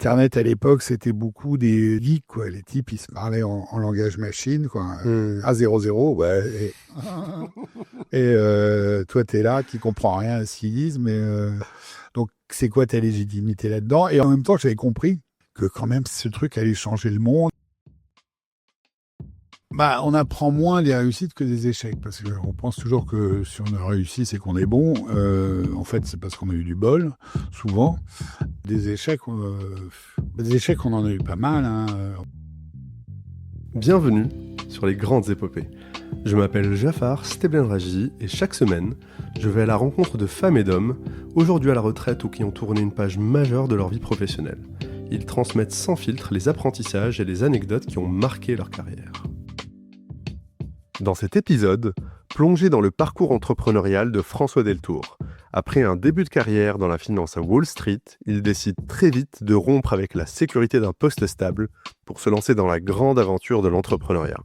Internet à l'époque, c'était beaucoup des geeks, quoi. Les types, ils se parlaient en langage machine, quoi. Hmm. A00, ouais. Toi, t'es là, qui comprends rien à ce qu'ils disent, mais donc c'est quoi ta légitimité là-dedans? Et en même temps, j'avais compris que quand même ce truc allait changer le monde. Bah, on apprend moins des réussites que des échecs, parce qu'on pense toujours que si on a réussi, c'est qu'on est bon. En fait, c'est parce qu'on a eu du bol, souvent. Des échecs, on en a eu pas mal, hein. Bienvenue sur les grandes épopées. Je m'appelle Jafar Steblenraji et chaque semaine, je vais à la rencontre de femmes et d'hommes, aujourd'hui à la retraite ou qui ont tourné une page majeure de leur vie professionnelle. Ils transmettent sans filtre les apprentissages et les anecdotes qui ont marqué leur carrière. Dans cet épisode, plongez dans le parcours entrepreneurial de François Deltour. Après un début de carrière dans la finance à Wall Street, il décide très vite de rompre avec la sécurité d'un poste stable pour se lancer dans la grande aventure de l'entrepreneuriat.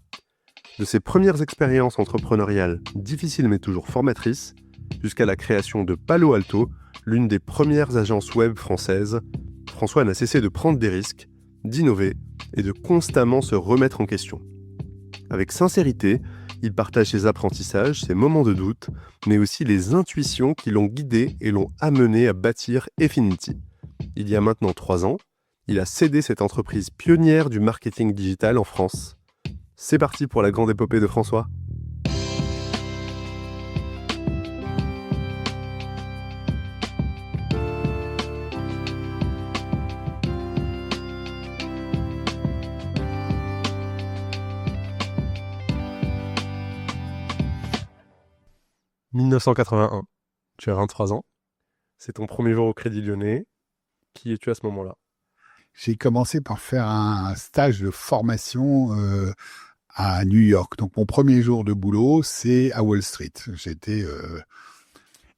De ses premières expériences entrepreneuriales difficiles mais toujours formatrices, jusqu'à la création de Palo Alto, l'une des premières agences web françaises, François n'a cessé de prendre des risques, d'innover et de constamment se remettre en question. Avec sincérité, il partage ses apprentissages, ses moments de doute, mais aussi les intuitions qui l'ont guidé et l'ont amené à bâtir Efinity. Il y a maintenant 3 ans, il a cédé cette entreprise pionnière du marketing digital en France. C'est parti pour la grande épopée de François. « 1981, tu as 23 ans, c'est ton premier jour au Crédit Lyonnais. Qui es-tu à ce moment-là ? J'ai commencé par faire un stage de formation à New York. Donc, mon premier jour de boulot, c'est à Wall Street. J'étais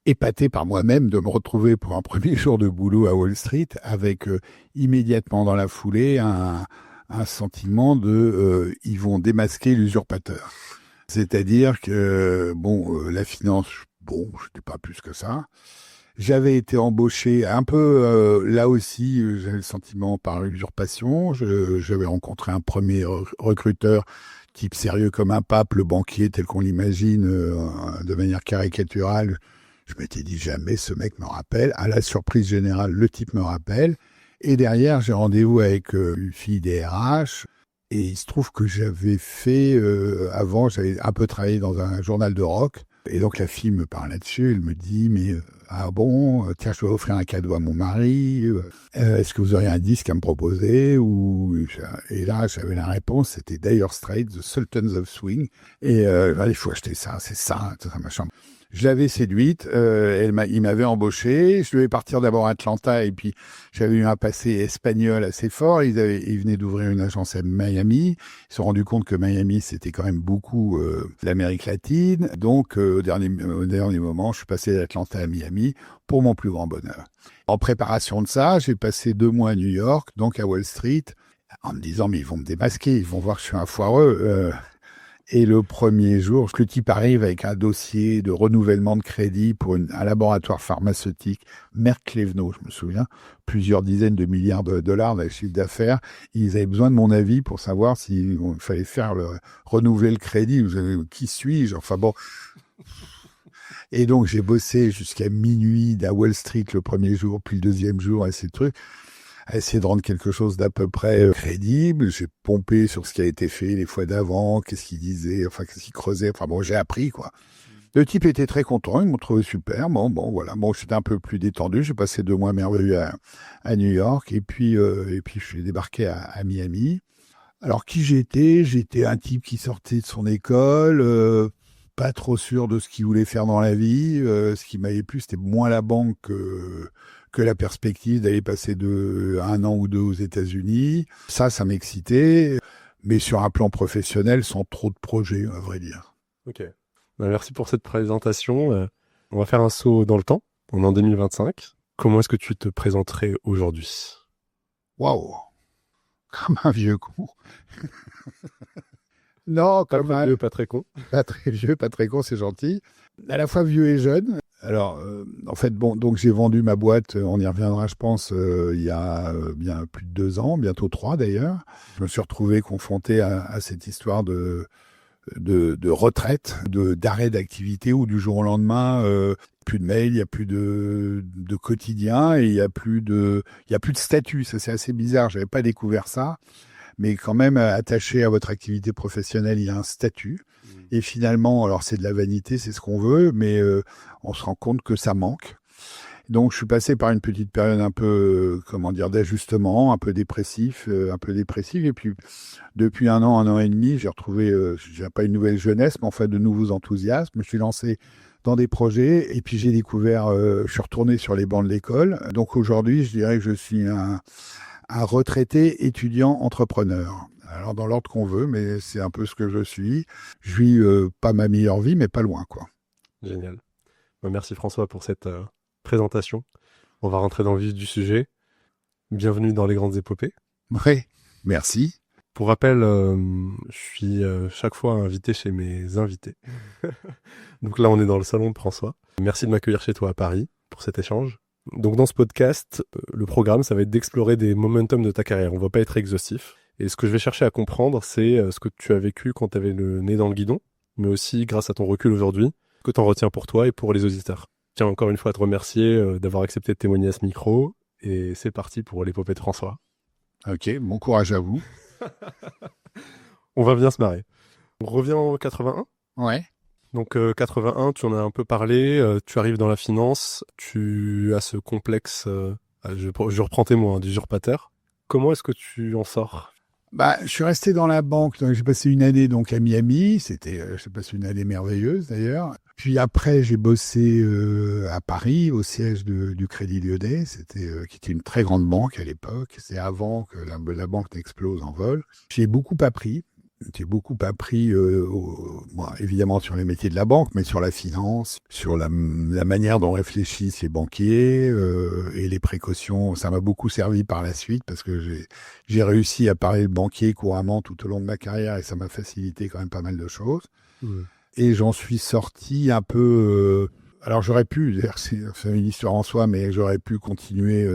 épaté par moi-même de me retrouver pour un premier jour de boulot à Wall Street avec immédiatement dans la foulée un sentiment de ils vont démasquer l'usurpateur. C'est-à-dire que, la finance, je n'étais pas plus que ça. J'avais été embauché un peu, là aussi, j'avais le sentiment par usurpation. J'avais rencontré un premier recruteur, type sérieux comme un pape, le banquier tel qu'on l'imagine, de manière caricaturale. Je m'étais dit jamais ce mec me rappelle. À la surprise générale, le type me rappelle. Et derrière, j'ai rendez-vous avec une fille des RH. Et il se trouve que j'avais fait, avant, j'avais un peu travaillé dans un journal de rock. Et donc la fille me parle là-dessus, elle me dit, mais ah bon, tiens, je vais offrir un cadeau à mon mari, est-ce que vous auriez un disque à me proposer Et là, j'avais la réponse, c'était Dire Straits, The Sultans of Swing. Et il faut acheter ça, c'est ça, tout ça, machin. Je l'avais séduite, il m'avait embauché, je devais partir d'abord à Atlanta et puis j'avais eu un passé espagnol assez fort, ils venaient d'ouvrir une agence à Miami, ils se sont rendus compte que Miami c'était quand même beaucoup l'Amérique latine, donc au dernier moment je suis passé d'Atlanta à Miami pour mon plus grand bonheur. En préparation de ça, j'ai passé 2 mois à New York, donc à Wall Street, en me disant mais ils vont me démasquer, ils vont voir que je suis un foireux. Et le premier jour, le type arrive avec un dossier de renouvellement de crédit pour un laboratoire pharmaceutique, Merck Levno, je me souviens, plusieurs dizaines de milliards de dollars de chiffre d'affaires. Ils avaient besoin de mon avis pour savoir s'il fallait renouveler le crédit. Qui suis-je? Enfin bon. Et donc, j'ai bossé jusqu'à minuit à Wall Street le premier jour, puis le deuxième jour, et ces trucs, à essayer de rendre quelque chose d'à peu près crédible. J'ai pompé sur ce qui a été fait les fois d'avant, qu'est-ce qu'il disait, enfin, qu'est-ce qu'il creusait. Enfin bon, j'ai appris, quoi. Le type était très content, ils m'ont trouvé super. Voilà. Bon, j'étais un peu plus détendu. J'ai passé 2 mois merveilleux à New York, et puis je suis débarqué à Miami. Alors, qui j'étais? J'étais un type qui sortait de son école, pas trop sûr de ce qu'il voulait faire dans la vie. Ce qui m'avait plu, c'était moins la banque que la perspective d'aller passer 1 an ou 2 aux États-Unis. Ça m'excitait, mais sur un plan professionnel, sans trop de projets, à vrai dire. Ok. Merci pour cette présentation. On va faire un saut dans le temps. On est en 2025. Comment est-ce que tu te présenterais aujourd'hui ? Waouh! Comme un vieux con. Non, comme un vieux pas très con. Pas très vieux, pas très con, c'est gentil. À la fois vieux et jeune. Alors, en fait, bon, donc j'ai vendu ma boîte, on y reviendra, je pense, il y a bien plus de 2 ans, bientôt 3 d'ailleurs. Je me suis retrouvé confronté à cette histoire de retraite, d'arrêt d'activité où du jour au lendemain, plus de mail, il y a plus de quotidien et il y a plus de statut. Ça, c'est assez bizarre. J'avais pas découvert ça, mais quand même attaché à votre activité professionnelle, il y a un statut. Et finalement, alors c'est de la vanité, c'est ce qu'on veut, mais on se rend compte que ça manque. Donc, je suis passé par une petite période un peu, d'ajustement, un peu dépressif. Et puis, depuis un an et demi, j'ai retrouvé, je dirais pas une nouvelle jeunesse, mais enfin de nouveaux enthousiasmes. Je me suis lancé dans des projets et puis j'ai découvert, je suis retourné sur les bancs de l'école. Donc aujourd'hui, je dirais que je suis un retraité étudiant entrepreneur. Alors, dans l'ordre qu'on veut, mais c'est un peu ce que je suis. Je vis pas ma meilleure vie, mais pas loin, quoi. Génial. Merci François pour cette présentation. On va rentrer dans le vif du sujet. Bienvenue dans les grandes épopées. Oui, merci. Pour rappel, je suis chaque fois invité chez mes invités. Donc là, on est dans le salon de François. Merci de m'accueillir chez toi à Paris pour cet échange. Donc dans ce podcast, le programme, ça va être d'explorer des momentum de ta carrière. On va pas être exhaustif. Et ce que je vais chercher à comprendre, c'est ce que tu as vécu quand tu avais le nez dans le guidon, mais aussi grâce à ton recul aujourd'hui, que tu en retiens pour toi et pour les auditeurs. Je tiens encore une fois à te remercier d'avoir accepté de témoigner à ce micro. Et c'est parti pour l'épopée de François. Ok, bon courage à vous. On va bien se marrer. On revient en 81. Ouais. Donc 81, tu en as un peu parlé, tu arrives dans la finance, tu as ce complexe, je reprends tes mots, d'usurpateur. Comment est-ce que tu en sors ? Je suis resté dans la banque. Donc j'ai passé une année donc à Miami. J'ai passé une année merveilleuse d'ailleurs. Puis après, j'ai bossé à Paris, au siège du Crédit Lyonnais. Qui était une très grande banque à l'époque. C'est avant que la banque n'explose en vol. J'ai beaucoup appris. Évidemment sur les métiers de la banque, mais sur la finance, sur la manière dont réfléchissent les banquiers et les précautions. Ça m'a beaucoup servi par la suite parce que j'ai réussi à parler de banquier couramment tout au long de ma carrière et ça m'a facilité quand même pas mal de choses. Et j'en suis sorti un peu... alors j'aurais pu, d'ailleurs c'est une histoire en soi, mais j'aurais pu continuer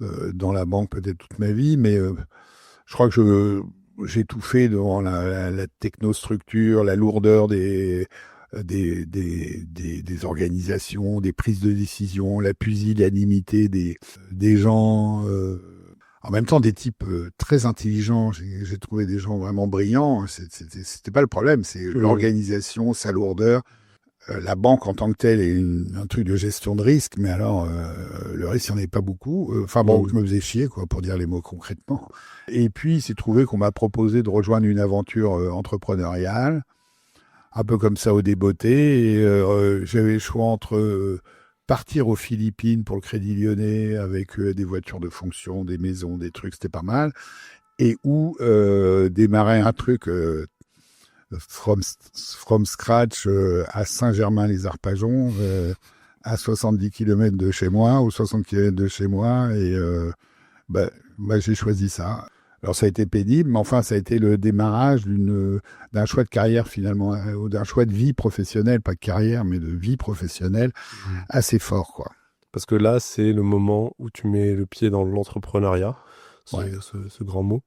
dans la banque peut-être toute ma vie, mais je crois que j'ai étouffé devant la technostructure, la lourdeur des organisations, des prises de décision, la pusillanimité des gens. En même temps, des types très intelligents. J'ai trouvé des gens vraiment brillants. C'était pas le problème. C'est l'organisation, sa lourdeur. La banque en tant que telle est un truc de gestion de risque, mais alors le risque, il n'y en avait pas beaucoup. Je me faisais chier, quoi, pour dire les mots concrètement. Et puis, il s'est trouvé qu'on m'a proposé de rejoindre une aventure entrepreneuriale, un peu comme ça au débotté. Et j'avais le choix entre partir aux Philippines pour le Crédit Lyonnais avec des voitures de fonction, des maisons, des trucs, c'était pas mal, ou démarrer un truc... from scratch à Saint-Germain-les-Arpajons, à 70 km de chez moi, ou 60 km de chez moi, et j'ai choisi ça. Alors ça a été pénible, mais enfin ça a été le démarrage d'un choix de carrière finalement, ou d'un choix de vie professionnelle, pas de carrière, mais de vie professionnelle, assez fort, quoi. Parce que là, c'est le moment où tu mets le pied dans l'entrepreneuriat, ce grand mot.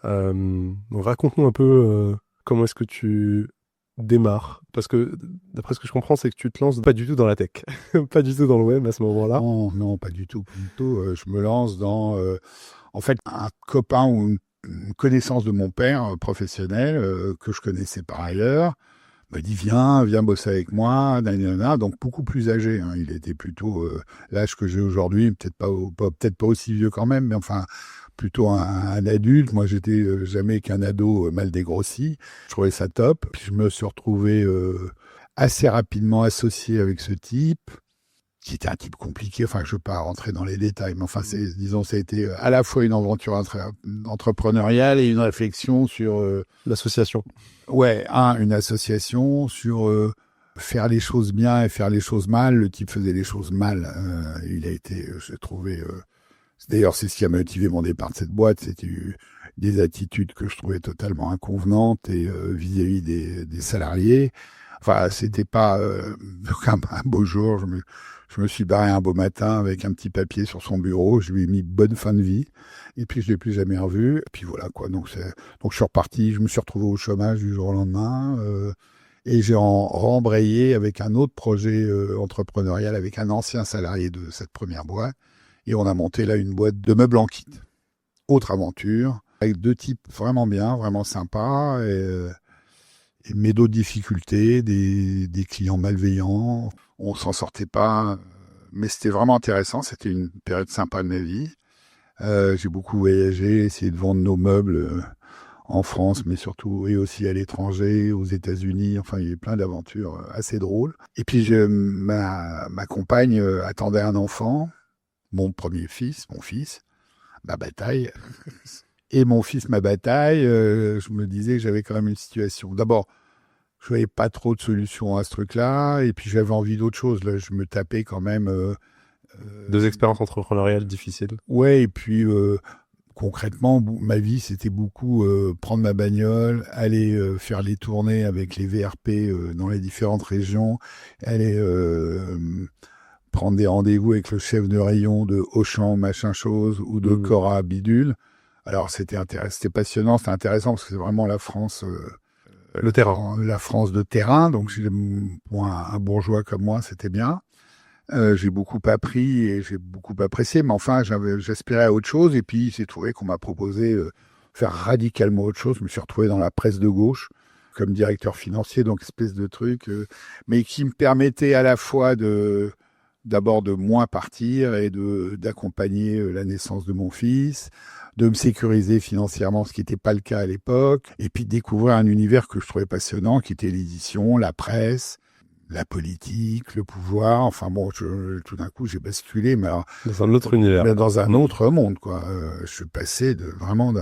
Raconte-nous un peu... comment est-ce que tu démarres ? Parce que, d'après ce que je comprends, c'est que tu te lances pas du tout dans la tech, pas du tout dans le web à ce moment-là. Non, pas du tout. Plutôt, je me lance dans, en fait, un copain ou une connaissance de mon père professionnel, que je connaissais par ailleurs, m'a dit viens bosser avec moi, donc beaucoup plus âgé. Hein. Il était plutôt l'âge que j'ai aujourd'hui, peut-être pas aussi vieux quand même, mais enfin... plutôt un adulte. Moi, j'étais jamais qu'un ado mal dégrossi. Je trouvais ça top. Puis je me suis retrouvé assez rapidement associé avec ce type, qui était un type compliqué. Enfin, je ne veux pas rentrer dans les détails, mais enfin, ça a été à la fois une aventure entrepreneuriale et une réflexion sur... l'association. Ouais, une association sur... faire les choses bien et faire les choses mal. Le type faisait les choses mal. Il a été, j'ai trouvé... D'ailleurs, c'est ce qui a motivé mon départ de cette boîte. des attitudes que je trouvais totalement inconvenantes et vis-à-vis des salariés. Enfin, c'était pas un beau jour. Je me suis barré un beau matin avec un petit papier sur son bureau. Je lui ai mis bonne fin de vie. Et puis, je l'ai plus jamais revu. Et puis voilà, quoi. Donc, je suis reparti. Je me suis retrouvé au chômage du jour au lendemain. Et j'ai rembrayé avec un autre projet entrepreneurial avec un ancien salarié de cette première boîte. Et on a monté là une boîte de meubles en kit. Autre aventure, avec 2 types vraiment bien, vraiment sympas, mais d'autres difficultés, des clients malveillants. On s'en sortait pas, mais c'était vraiment intéressant. C'était une période sympa de ma vie. J'ai beaucoup voyagé, essayé de vendre nos meubles en France, mais surtout et aussi à l'étranger, aux États-Unis. Enfin, il y a eu plein d'aventures assez drôles. Et puis ma compagne attendait un enfant, mon premier fils, mon fils, ma bataille. Et mon fils, ma bataille, je me disais que j'avais quand même une situation. D'abord, je voyais pas trop de solutions à ce truc-là, et puis j'avais envie d'autre chose. Là, je me tapais quand même. 2 expériences entrepreneuriales difficiles. Ouais, et puis concrètement, ma vie, c'était beaucoup prendre ma bagnole, aller faire les tournées avec les VRP dans les différentes régions, aller prendre des rendez-vous avec le chef de rayon de Auchan, machin chose, ou de Cora Bidule. Alors, c'était passionnant, c'était intéressant, parce que c'est vraiment la France... le terrain. La France de terrain, donc pour un bourgeois comme moi, c'était bien. J'ai beaucoup appris et j'ai beaucoup apprécié, mais enfin, j'aspirais à autre chose, et puis il s'est trouvé qu'on m'a proposé faire radicalement autre chose. Je me suis retrouvé dans la presse de gauche, comme directeur financier, donc espèce de truc, mais qui me permettait à la fois d'abord de moins partir et d'accompagner la naissance de mon fils, de me sécuriser financièrement, ce qui n'était pas le cas à l'époque, et puis de découvrir un univers que je trouvais passionnant, qui était l'édition, la presse, la politique, le pouvoir. Enfin bon, tout d'un coup, j'ai basculé, mais alors, dans un autre univers. Mais dans un autre monde, quoi. Je suis passé vraiment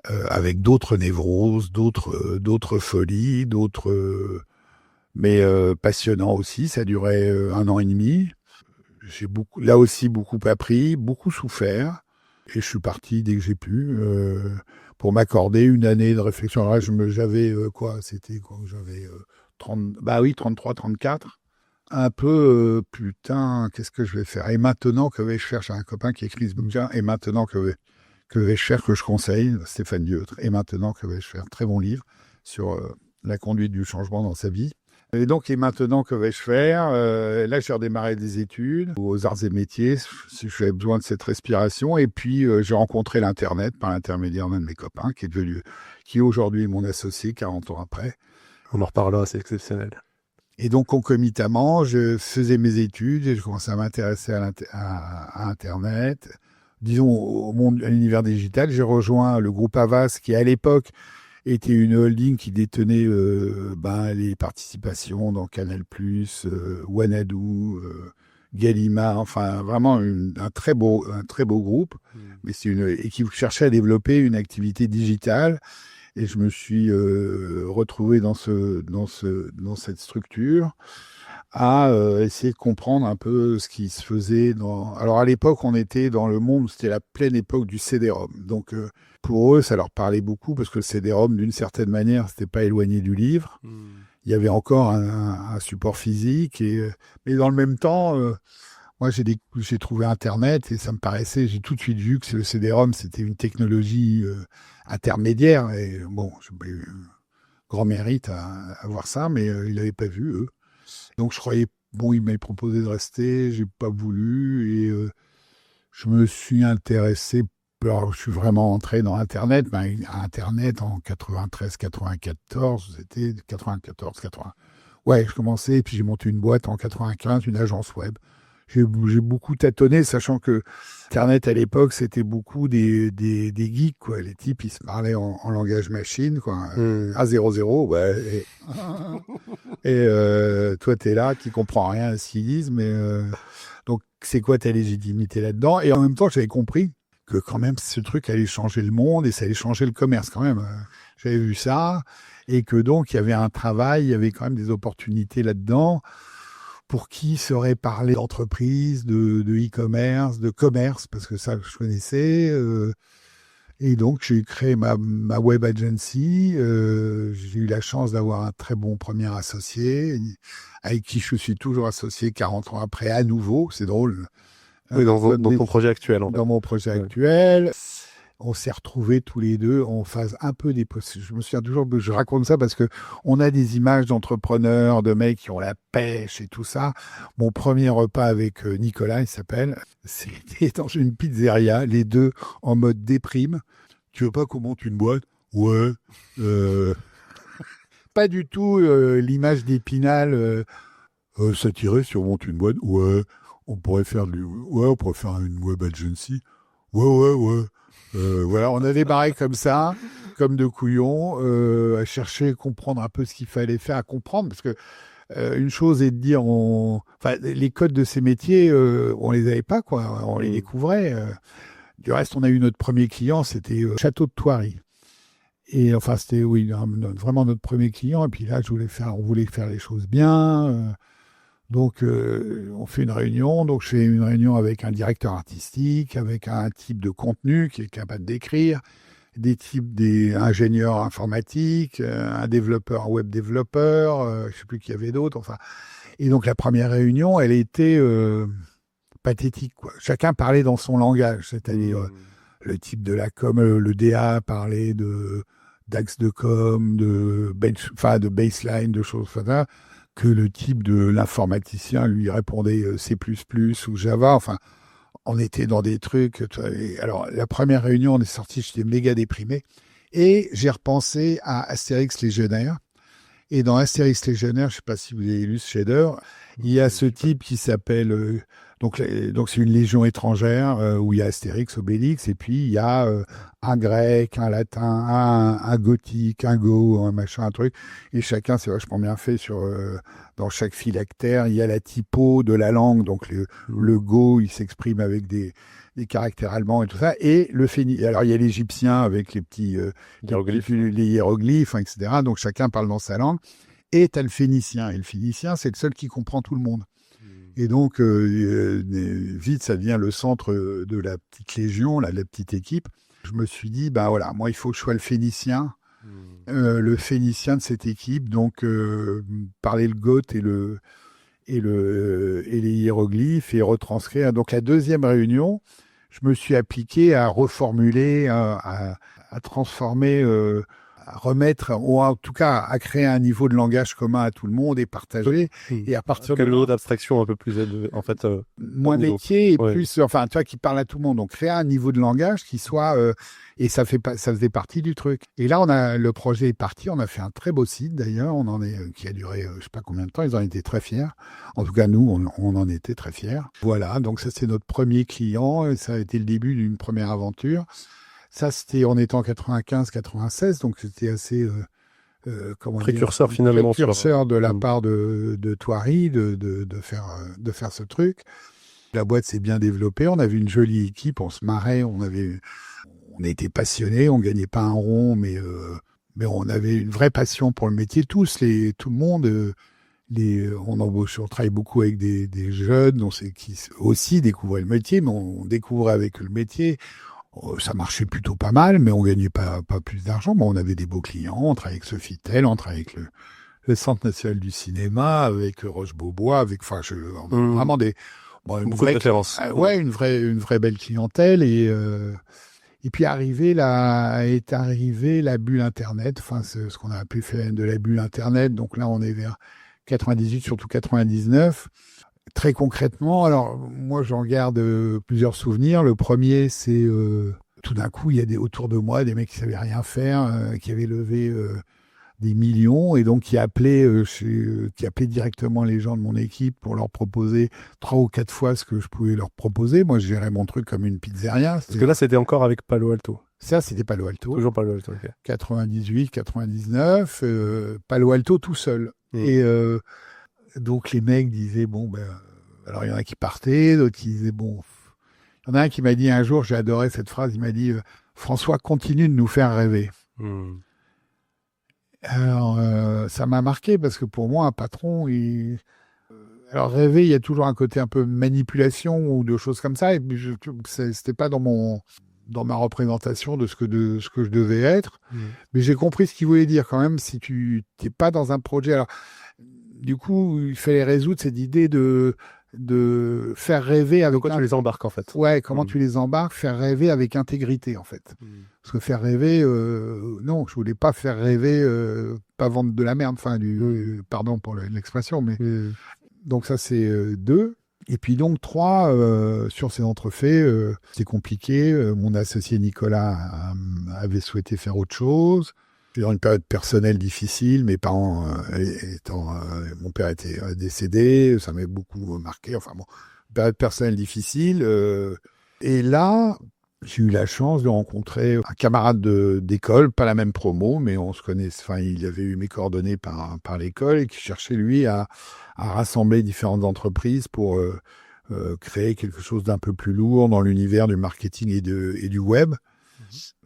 avec d'autres névroses, d'autres folies, mais passionnant aussi. Ça a duré 1 an et demi. J'ai là aussi beaucoup appris, beaucoup souffert, et je suis parti dès que j'ai pu pour m'accorder 1 année de réflexion. Alors là, j'avais c'était quoi? J'avais 33, 34. Un peu, putain, qu'est-ce que je vais faire? Et maintenant que vais-je faire? J'ai un copain qui écrit ce bouquin. Et maintenant que vais-je faire, que je conseille, Stéphane Dieudre. Et maintenant que vais-je faire? Très bon livre sur la conduite du changement dans sa vie. Et donc, et maintenant que vais-je faire? Là, j'ai redémarré des études aux arts et métiers. J'avais besoin de cette respiration. Et puis, j'ai rencontré l'Internet par l'intermédiaire d'un de mes copains, qui aujourd'hui est mon associé 40 ans après. On en reparlera, c'est exceptionnel. Et donc, concomitamment, je faisais mes études et je commençais à m'intéresser à Internet. Disons, à l'univers digital, j'ai rejoint le groupe Havas, qui à l'époque était une holding qui détenait les participations dans Canal+, Wanadoo, Gallimard, enfin vraiment un très beau groupe, mais et qui cherchait à développer une activité digitale. Et je me suis retrouvé dans cette structure à essayer de comprendre un peu ce qui se faisait. Alors à l'époque, on était dans le monde, c'était la pleine époque du CD-ROM. Donc pour eux, ça leur parlait beaucoup, parce que le CD-ROM, d'une certaine manière, c'était pas éloigné du livre. Il y avait encore un support physique, mais dans le même temps... moi, j'ai trouvé Internet et ça me paraissait, j'ai tout de suite vu que le CD-ROM, c'était une technologie intermédiaire. Et bon, j'ai pas eu grand mérite à voir ça, mais ils l'avaient pas vu, eux. Donc, je croyais, ils m'avaient proposé de rester, j'ai pas voulu, et je me suis intéressé. Alors, je suis vraiment entré dans Internet, mais Internet en 93, 94, c'était 94, 80. Ouais, je commençais, et puis j'ai monté une boîte en 95, une agence web. J'ai beaucoup tâtonné, sachant que Internet, à l'époque, c'était beaucoup des geeks, quoi. Les types, ils se parlaient en langage machine, quoi. A00, ouais. Et toi, t'es là, qui comprends rien à ce qu'ils disent, mais donc, c'est quoi ta légitimité là-dedans? Et en même temps, j'avais compris que quand même, ce truc allait changer le monde et ça allait changer le commerce, quand même. J'avais vu ça, et que donc, il y avait un travail, il y avait quand même des opportunités là-dedans. Pour qui saurait parler d'entreprise, de e-commerce, de commerce, parce que ça, je connaissais. Et donc, j'ai créé ma web agency. J'ai eu la chance d'avoir un très bon premier associé, avec qui je suis toujours associé 40 ans après, à nouveau. C'est drôle. Oui, dans ton projet actuel, en fait. Dans mon projet Ouais. actuel. On s'est retrouvés tous les deux en phase un peu des... Je me souviens toujours, je raconte ça parce que on a des images d'entrepreneurs, de mecs qui ont la pêche et tout ça. Mon premier repas avec Nicolas, il s'appelle, c'était dans une pizzeria, les deux en mode déprime. Tu veux pas qu'on monte une boîte? Ouais. Pas du tout l'image d'Épinal satirée sur monte une boîte. Ouais. On pourrait faire une web agency. Ouais. Voilà, on a démarré comme ça, comme deux couillons, à chercher à comprendre un peu ce qu'il fallait faire, à comprendre, parce que une chose est de dire, enfin, les codes de ces métiers, on les avait pas, quoi, on les découvrait. Du reste, on a eu notre premier client, c'était Château de Thoiry. Et enfin, c'était, oui, vraiment notre premier client. Et puis là, on voulait faire les choses bien. Donc, on fait une réunion. Donc, je fais une réunion avec un directeur artistique, avec un type de contenu qui est capable d'écrire, des ingénieurs informatiques, un développeur, un web développeur, je ne sais plus qui y avait d'autres. Enfin, et donc, la première réunion, elle était pathétique, quoi. Chacun parlait dans son langage, c'est-à-dire le type de la com, le DA parlait d'axe de com, de baseline, de choses comme ça, que le type de l'informaticien lui répondait C++ ou Java. Enfin, on était dans des trucs. Alors, la première réunion, on est sorti, j'étais méga déprimé. Et j'ai repensé à Astérix Légionnaire. Et dans Astérix Légionnaire, je ne sais pas si vous avez lu ce chef-d'œuvre, il y a ce type qui s'appelle... donc c'est une légion étrangère où il y a Astérix, Obélix, et puis il y a un grec, un latin, un gothique, un go, un machin, un truc. Et chacun, c'est vachement bien fait dans chaque phylactère. Il y a la typo de la langue, donc le go, il s'exprime avec des caractères allemands et tout ça. Et alors il y a l'égyptien avec les petits les hiéroglyphes, etc. Donc chacun parle dans sa langue. Et tu as le phénicien. Et le phénicien, c'est le seul qui comprend tout le monde. Et donc, vite, ça devient le centre de la petite légion, la petite équipe. Je me suis dit, ben voilà, moi, il faut que je sois le phénicien de cette équipe. Donc, parler le goth et les hiéroglyphes et retranscrire. Donc, la deuxième réunion, je me suis appliqué à reformuler, à transformer... à remettre, ou en tout cas à créer un niveau de langage commun à tout le monde et partager. Et à partir de niveau d'abstraction un peu plus en fait moins métier et plus, enfin, tu vois, qui parle à tout le monde. Donc créer un niveau de langage qui soit et ça faisait partie du truc. Et là, le projet est parti. On a fait un très beau site d'ailleurs. Qui a duré, je sais pas combien de temps. Ils en étaient très fiers. En tout cas, nous, on en était très fiers. Voilà. Donc ça, c'est notre premier client. Et ça a été le début d'une première aventure. Ça, on était en 95-96, donc c'était assez... précurseur finalement. Précurseur de la part de Thoiry de faire ce truc. La boîte s'est bien développée, on avait une jolie équipe, on se marrait, on était passionnés, on gagnait pas un rond, mais on avait une vraie passion pour le métier. Tout le monde... on travaille beaucoup avec des jeunes qui aussi découvraient le métier, mais on découvrait avec le métier. Ça marchait plutôt pas mal, mais on gagnait pas plus d'argent. Bon, on avait des beaux clients, on travaillait avec Sofitel, on travaillait avec le Centre national du cinéma, avec Roche-Beaubois, vraiment beaucoup de références. Une vraie belle clientèle. Et puis est arrivée la bulle Internet, enfin ce qu'on a appelé de la bulle Internet. Donc là, on est vers 98, surtout 99. Très concrètement, alors moi j'en garde plusieurs souvenirs. Le premier, c'est tout d'un coup, il y a autour de moi des mecs qui savaient rien faire, qui avaient levé des millions et donc qui appelaient directement les gens de mon équipe pour leur proposer 3 ou 4 fois ce que je pouvais leur proposer. Moi, je gérais mon truc comme une pizzeria. Parce que là, c'était encore avec Palo Alto. Ça, c'était Palo Alto. Toujours Palo Alto, ok. 98, 99, Palo Alto tout seul. Et donc les mecs disaient, alors il y en a qui partaient, d'autres qui disaient, il y en a un qui m'a dit un jour, j'ai adoré cette phrase, il m'a dit, François, continue de nous faire rêver. Alors ça m'a marqué parce que pour moi, un patron, alors rêver, il y a toujours un côté un peu manipulation ou de choses comme ça, et puis c'était pas dans dans ma représentation de ce que je devais être. Mais j'ai compris ce qu'il voulait dire quand même si tu n'es pas dans un projet. Alors, du coup, il fallait résoudre cette idée de faire rêver avec... Pourquoi tu les embarques, en fait? Ouais, comment tu les embarques, faire rêver avec intégrité, en fait. Parce que faire rêver, non, je voulais pas faire rêver, pas vendre de la merde, enfin, pardon pour l'expression, mais... Donc ça, c'est 2. Et puis donc 3, sur ces entrefaits, c'est compliqué. Mon associé Nicolas avait souhaité faire autre chose. C'est dans une période personnelle difficile, mes parents mon père était décédé, ça m'avait beaucoup marqué. Enfin bon, période personnelle difficile. Et là, j'ai eu la chance de rencontrer un camarade d'école, pas la même promo, mais on se connaît. Enfin, il avait eu mes coordonnées par l'école et qui cherchait lui à rassembler différentes entreprises pour créer quelque chose d'un peu plus lourd dans l'univers du marketing et du web.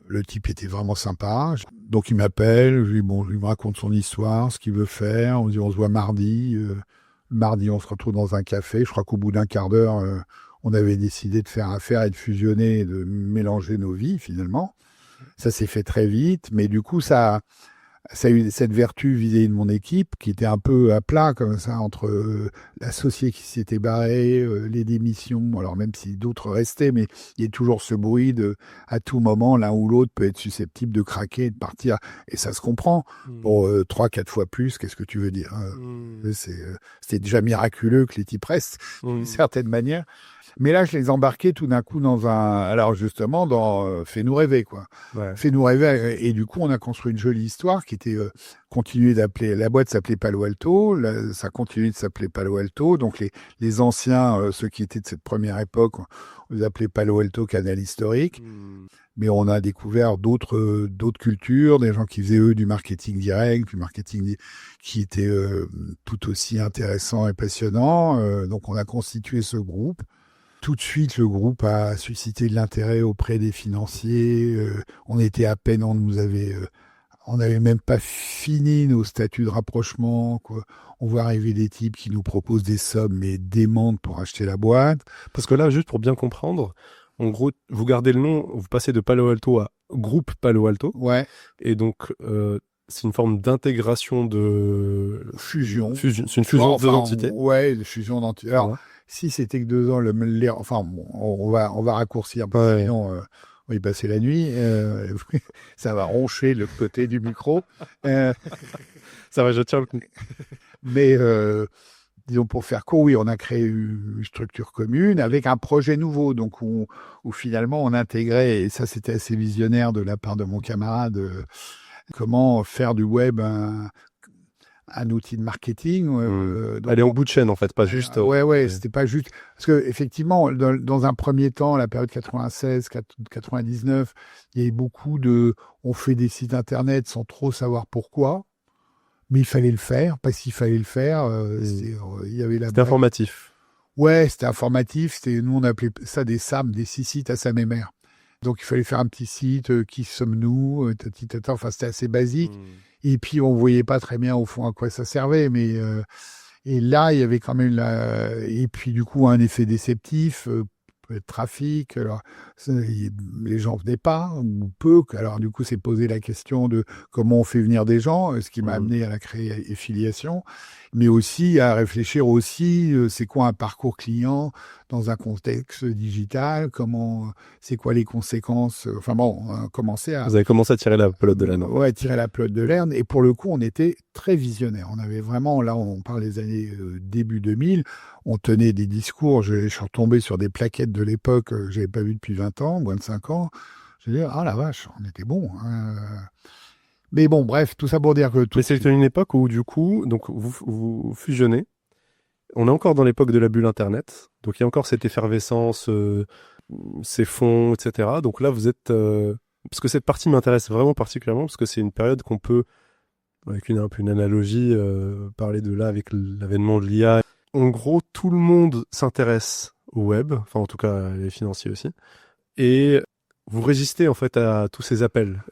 Le type était vraiment sympa. Donc, il m'appelle, il me raconte son histoire, ce qu'il veut faire. On dit, on se voit mardi. Mardi, on se retrouve dans un café. Je crois qu'au bout d'un quart d'heure, on avait décidé de faire affaire et de fusionner, de mélanger nos vies, finalement. Ça s'est fait très vite, mais du coup, ça a eu cette vertu vis-à-vis de mon équipe qui était un peu à plat comme ça entre l'associé qui s'était barré, les démissions, alors même si d'autres restaient, mais il y a toujours ce bruit de à tout moment l'un ou l'autre peut être susceptible de craquer, de partir, et ça se comprend. Pour 3-4 fois plus, qu'est-ce que tu veux dire, c'était déjà miraculeux que les types restent d'une certaine manière. Mais là, je les embarquais tout d'un coup alors justement, dans Fais-nous rêver, quoi. Ouais. Fais-nous rêver. Et du coup, on a construit une jolie histoire qui était la boîte s'appelait Palo Alto, ça continuait de s'appeler Palo Alto. Donc, les anciens, ceux qui étaient de cette première époque, on les appelait Palo Alto Canal Historique. Mais on a découvert d'autres cultures, des gens qui faisaient, eux, du marketing direct, du marketing qui était tout aussi intéressant et passionnant. Donc, on a constitué ce groupe. Tout de suite, le groupe a suscité de l'intérêt auprès des financiers. On était à peine, on n'avait même pas fini nos statuts de rapprochement, quoi. On voit arriver des types qui nous proposent des sommes, mais démentes pour acheter la boîte. Parce que là, juste pour bien comprendre, en gros, vous gardez le nom, vous passez de Palo Alto à Groupe Palo Alto. Ouais. Et donc, c'est une forme d'intégration de... Fusion. C'est une fusion de deux entités. Ouais, de fusion d'entités. Alors, voilà. Si c'était que 2 ans, enfin, bon, on va raccourcir, sinon on va y passer la nuit. Ça va roncher le côté du micro. Ça va, je tiens le coup. Mais disons, pour faire court, oui, on a créé une structure commune avec un projet nouveau, donc où finalement on intégrait, et ça c'était assez visionnaire de la part de mon camarade, comment faire du web un outil de marketing. Donc aller en bout de chaîne, en fait, pas juste... c'était pas juste... Parce que effectivement, dans un premier temps, la période 96-99, il y avait beaucoup on fait des sites internet sans trop savoir pourquoi, mais il fallait le faire, parce qu'il fallait le faire. Il y avait C'était informatif. Ouais, c'était informatif. Nous, on appelait ça des SAM, des 6 sites à Sam et Mère. Donc, il fallait faire un petit site, qui sommes-nous, enfin, c'était assez basique. Et puis, on voyait pas très bien, au fond, à quoi ça servait. Mais et là, il y avait quand même et puis, du coup, un effet déceptif, trafic. Alors, les gens venaient pas, ou peu. Alors, du coup, c'est posé la question de comment on fait venir des gens, ce qui m'a amené à la créer Affiliation, mais aussi à réfléchir aussi, c'est quoi un parcours client dans un contexte digital, c'est quoi les conséquences, enfin bon, on a commencé à... Vous avez commencé à tirer la pelote de laine. Ouais, tirer la pelote de laine, et pour le coup, on était très visionnaire. On avait vraiment, là, on parle des années début 2000, on tenait des discours, je suis retombé sur des plaquettes de l'époque que j'avais pas vues depuis 20 ans, moins de 5 ans. Je me dis, ah la vache, on était bon. Mais bon, bref, tout ça pour dire que... Mais c'est une époque où, du coup, donc vous fusionnez. On est encore dans l'époque de la bulle Internet. Donc, il y a encore cette effervescence, ces fonds, etc. Donc là, vous êtes... parce que cette partie m'intéresse vraiment particulièrement, parce que c'est une période qu'on peut, avec un peu une analogie, parler de là avec l'avènement de l'IA. En gros, tout le monde s'intéresse au web, enfin en tout cas les financiers aussi. Et vous résistez en fait à tous ces appels.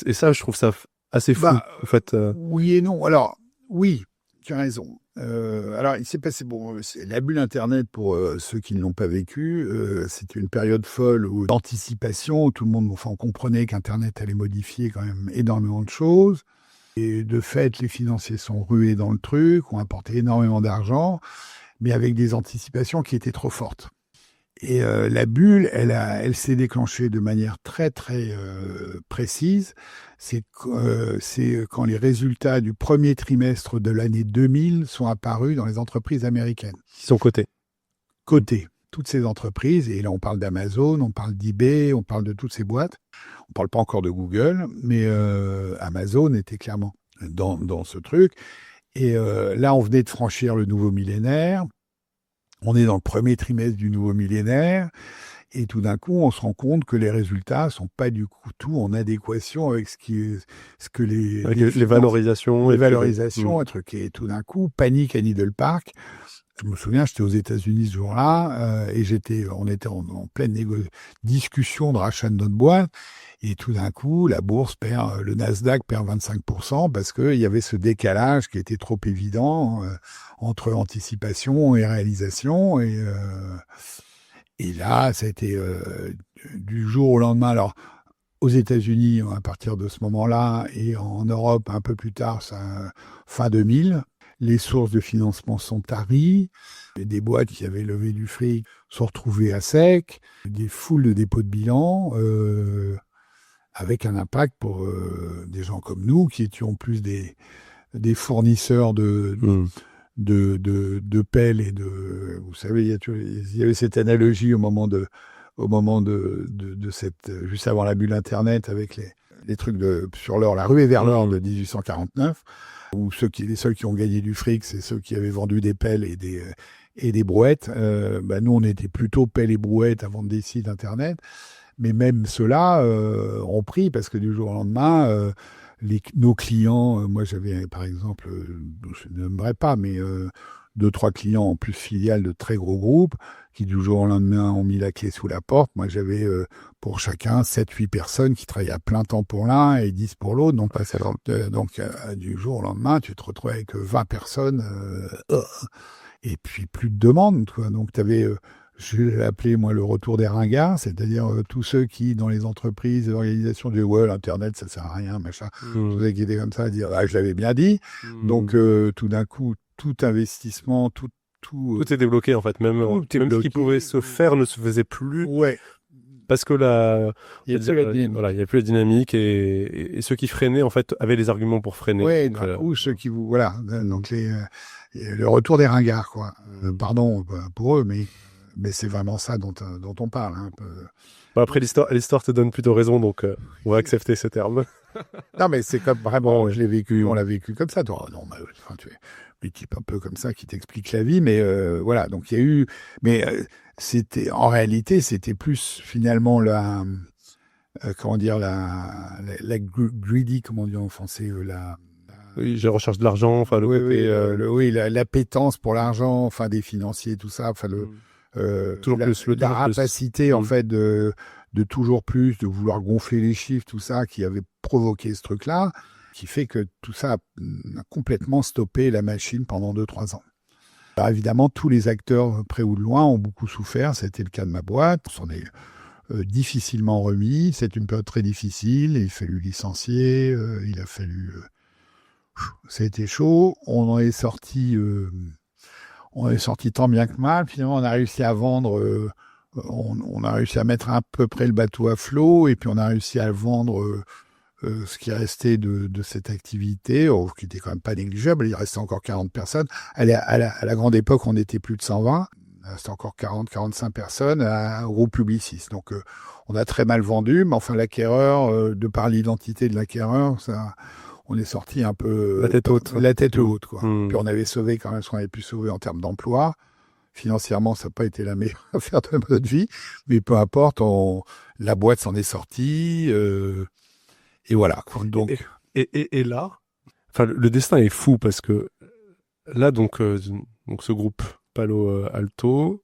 Et ça, je trouve ça assez fou, en fait. Oui et non. Alors, oui, tu as raison. Alors, il s'est passé, c'est la bulle Internet pour ceux qui ne l'ont pas vécu. C'était une période folle d'anticipation. Tout le monde, on comprenait qu'Internet allait modifier quand même énormément de choses. Et de fait, les financiers sont rués dans le truc, ont apporté énormément d'argent, mais avec des anticipations qui étaient trop fortes. Et la bulle, elle s'est déclenchée de manière très très précise. C'est quand les résultats du premier trimestre de l'année 2000 sont apparus dans les entreprises américaines. Ils sont cotés. Cotés, toutes ces entreprises, et là on parle d'Amazon, on parle d'eBay, on parle de toutes ces boîtes. On parle pas encore de Google, mais Amazon était clairement dans ce truc. Et là, on venait de franchir le nouveau millénaire. On est dans le premier trimestre du nouveau millénaire. Et tout d'un coup, on se rend compte que les résultats sont pas du tout en adéquation avec ce que les valorisations. Les valorisations, un truc. Et tout d'un coup, panique à Needle Park. Je me souviens, j'étais aux États-Unis ce jour-là, et on était en pleine discussion de rachat de notre boîte. Et tout d'un coup, la bourse le Nasdaq perd 25% parce qu'il y avait ce décalage qui était trop évident entre anticipation et réalisation. Et là, ça a été du jour au lendemain. Alors, aux États-Unis, à partir de ce moment-là, et en Europe, un peu plus tard, fin 2000, les sources de financement sont taries. Des boîtes qui avaient levé du fric sont retrouvées à sec. Des foules de dépôts de bilan, avec un impact pour des gens comme nous, qui étions plus des fournisseurs de pelles et de... Vous savez, il y avait cette analogie au moment de cette... Juste avant la bulle Internet, avec les trucs sur l'or, la ruée vers l'or de 1849, où les seuls qui ont gagné du fric, c'est ceux qui avaient vendu des pelles et des brouettes. Nous, on était plutôt pelles et brouettes avant des sites Internet. Mais même ceux-là ont pris, parce que du jour au lendemain, nos clients, moi j'avais par exemple, je ne nommerai pas, mais 2-3 clients en plus filiales de très gros groupes, qui du jour au lendemain ont mis la clé sous la porte. Moi j'avais pour chacun 7-8 personnes qui travaillaient à plein temps pour l'un et 10 pour l'autre. Donc, du jour au lendemain, tu te retrouvais avec 20 personnes et puis plus de demandes. Donc tu avais... je l'ai appelé, moi, le retour des ringards, c'est-à-dire tous ceux qui, dans les entreprises, les organisations, disaient « Ouais, l'Internet, ça sert à rien, machin ». Tous ceux qui étaient comme ça, à dire « Ah, je l'avais bien dit ». Donc, tout d'un coup, tout investissement, tout s'est débloqué, en fait. Même ce qui pouvait se faire ne se faisait plus. Ouais. Parce que il y avait plus la dynamique, et ceux qui freinaient, en fait, avaient les arguments pour freiner. Ouais, ou ceux qui vous... Voilà. Donc, le retour des ringards, quoi. Pardon pour eux, mais c'est vraiment ça dont on parle. Hein, un peu. Après, l'histoire te donne plutôt raison, donc on va accepter ce terme. Non, mais c'est comme vraiment, je l'ai vécu, on l'a vécu comme ça. Toi, non, tu es des types un peu comme ça qui t'expliquent la vie, mais voilà. Donc il y a eu, mais en réalité, c'était plus finalement comment dire, la greedy, comment dire en français, oui, je recherche de l'argent, enfin l'appétence pour l'argent, enfin des financiers, tout ça, enfin toujours plus la rapacité en fait de toujours plus, de vouloir gonfler les chiffres, tout ça, qui avait provoqué ce truc-là, qui fait que tout ça a complètement stoppé la machine pendant 2-3 ans. Alors évidemment, tous les acteurs, près ou de loin, ont beaucoup souffert. C'était le cas de ma boîte. On s'en est difficilement remis. C'est une période très difficile. Il a fallu licencier. Ça a été chaud. On en est sorti... On est sorti tant bien que mal. Finalement, on a réussi à vendre, on a réussi à mettre à peu près le bateau à flot, et puis on a réussi à vendre ce qui restait de cette activité, qui était quand même pas négligeable. Il restait encore 40 personnes. À la grande époque, on était plus de 120. Il restait encore 40-45 personnes à groupe Publicis. Donc, on a très mal vendu, mais enfin, l'acquéreur, de par l'identité de l'acquéreur, ça... On est sorti un peu la tête haute, quoi. Puis on avait sauvé quand même ce qu'on avait pu sauver en termes d'emploi. Financièrement, ça n'a pas été la meilleure affaire de notre vie, mais peu importe, la boîte s'en est sortie, et voilà. Donc, et là, enfin, le destin est fou, parce que là, donc ce groupe Palo Alto,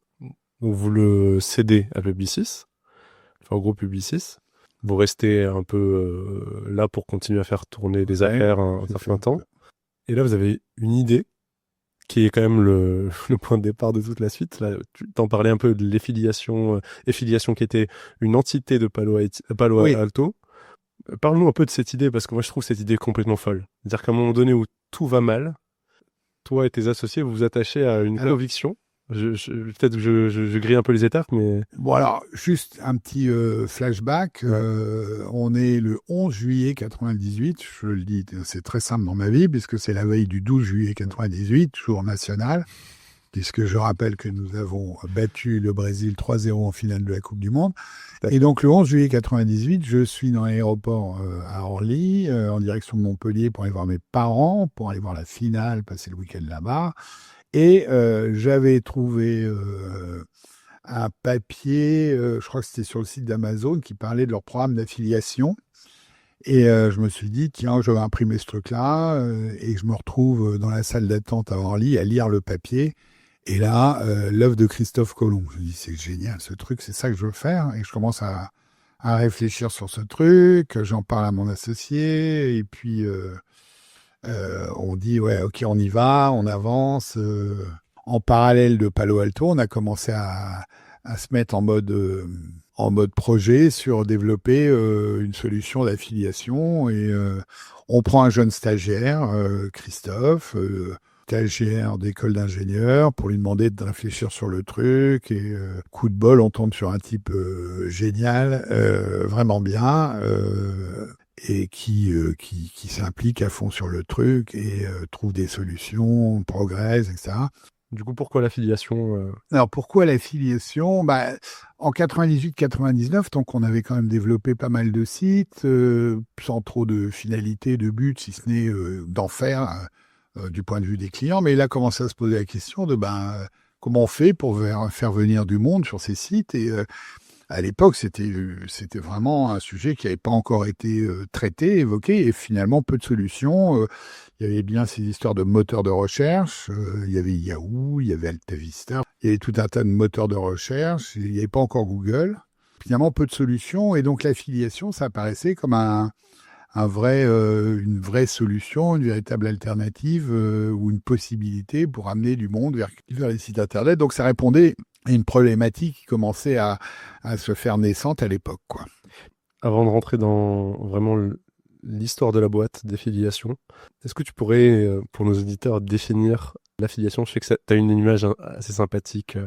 donc vous le cédez à Publicis, enfin au groupe Publicis. Vous restez un peu là pour continuer à faire tourner les affaires un certain temps. Et là, vous avez une idée qui est quand même le point de départ de toute la suite. Là, tu t'en parlais un peu de l'effiliation, effiliation qui était une entité de Palo Oui. Alto. Parle-nous un peu de cette idée, parce que moi je trouve cette idée complètement folle. C'est-à-dire qu'à un moment donné où tout va mal, toi et tes associés, vous vous attachez à une Alors, conviction. Peut-être que je grille un peu les étapes, mais... bon, alors, juste un petit flashback. Ouais. On est le 11 juillet 98. Je le dis, c'est très simple dans ma vie, puisque c'est la veille du 12 juillet 98, jour national, puisque je rappelle que nous avons battu le Brésil 3-0 en finale de la Coupe du Monde. Et donc, le 11 juillet 98, je suis dans l'aéroport à Orly, en direction de Montpellier pour aller voir mes parents, pour aller voir la finale, passer le week-end là-bas. Et j'avais trouvé un papier, je crois que c'était sur le site d'Amazon, qui parlait de leur programme d'affiliation. Et je me suis dit, tiens, je vais imprimer ce truc-là. Et je me retrouve dans la salle d'attente à Orly à lire le papier. Et là, l'œuvre de Christophe Colomb. Je me dis, c'est génial ce truc, c'est ça que je veux faire. Et je commence à réfléchir sur ce truc. J'en parle à mon associé. Et puis... on dit, ouais, ok, on y va, on avance. En parallèle de Palo Alto, on a commencé à se mettre en mode projet sur développer une solution d'affiliation. Et on prend un jeune stagiaire, Christophe, stagiaire d'école d'ingénieur, pour lui demander de réfléchir sur le truc. Et coup de bol, on tombe sur un type génial, vraiment bien. Et qui s'implique à fond sur le truc et trouve des solutions, progresse, etc. Du coup, pourquoi l'affiliation Alors, pourquoi l'affiliation ? En 98-99, donc on avait quand même développé pas mal de sites, sans trop de finalité, de but, si ce n'est d'en faire du point de vue des clients. Mais il a commencé à se poser la question de comment on fait pour faire venir du monde sur ces sites. Et à l'époque, c'était vraiment un sujet qui n'avait pas encore été traité, évoqué, et finalement peu de solutions. Il y avait bien ces histoires de moteurs de recherche, il y avait Yahoo, il y avait AltaVista, il y avait tout un tas de moteurs de recherche, il n'y avait pas encore Google. Finalement, peu de solutions, et donc l'affiliation, ça apparaissait comme une vraie solution, une véritable alternative ou une possibilité pour amener du monde vers les sites Internet. Donc ça répondait à une problématique qui commençait à se faire naissante à l'époque, quoi. Avant de rentrer dans vraiment l'histoire de la boîte d'affiliation, est-ce que tu pourrais, pour nos auditeurs, définir l'affiliation ? Je sais que tu as une image assez sympathique,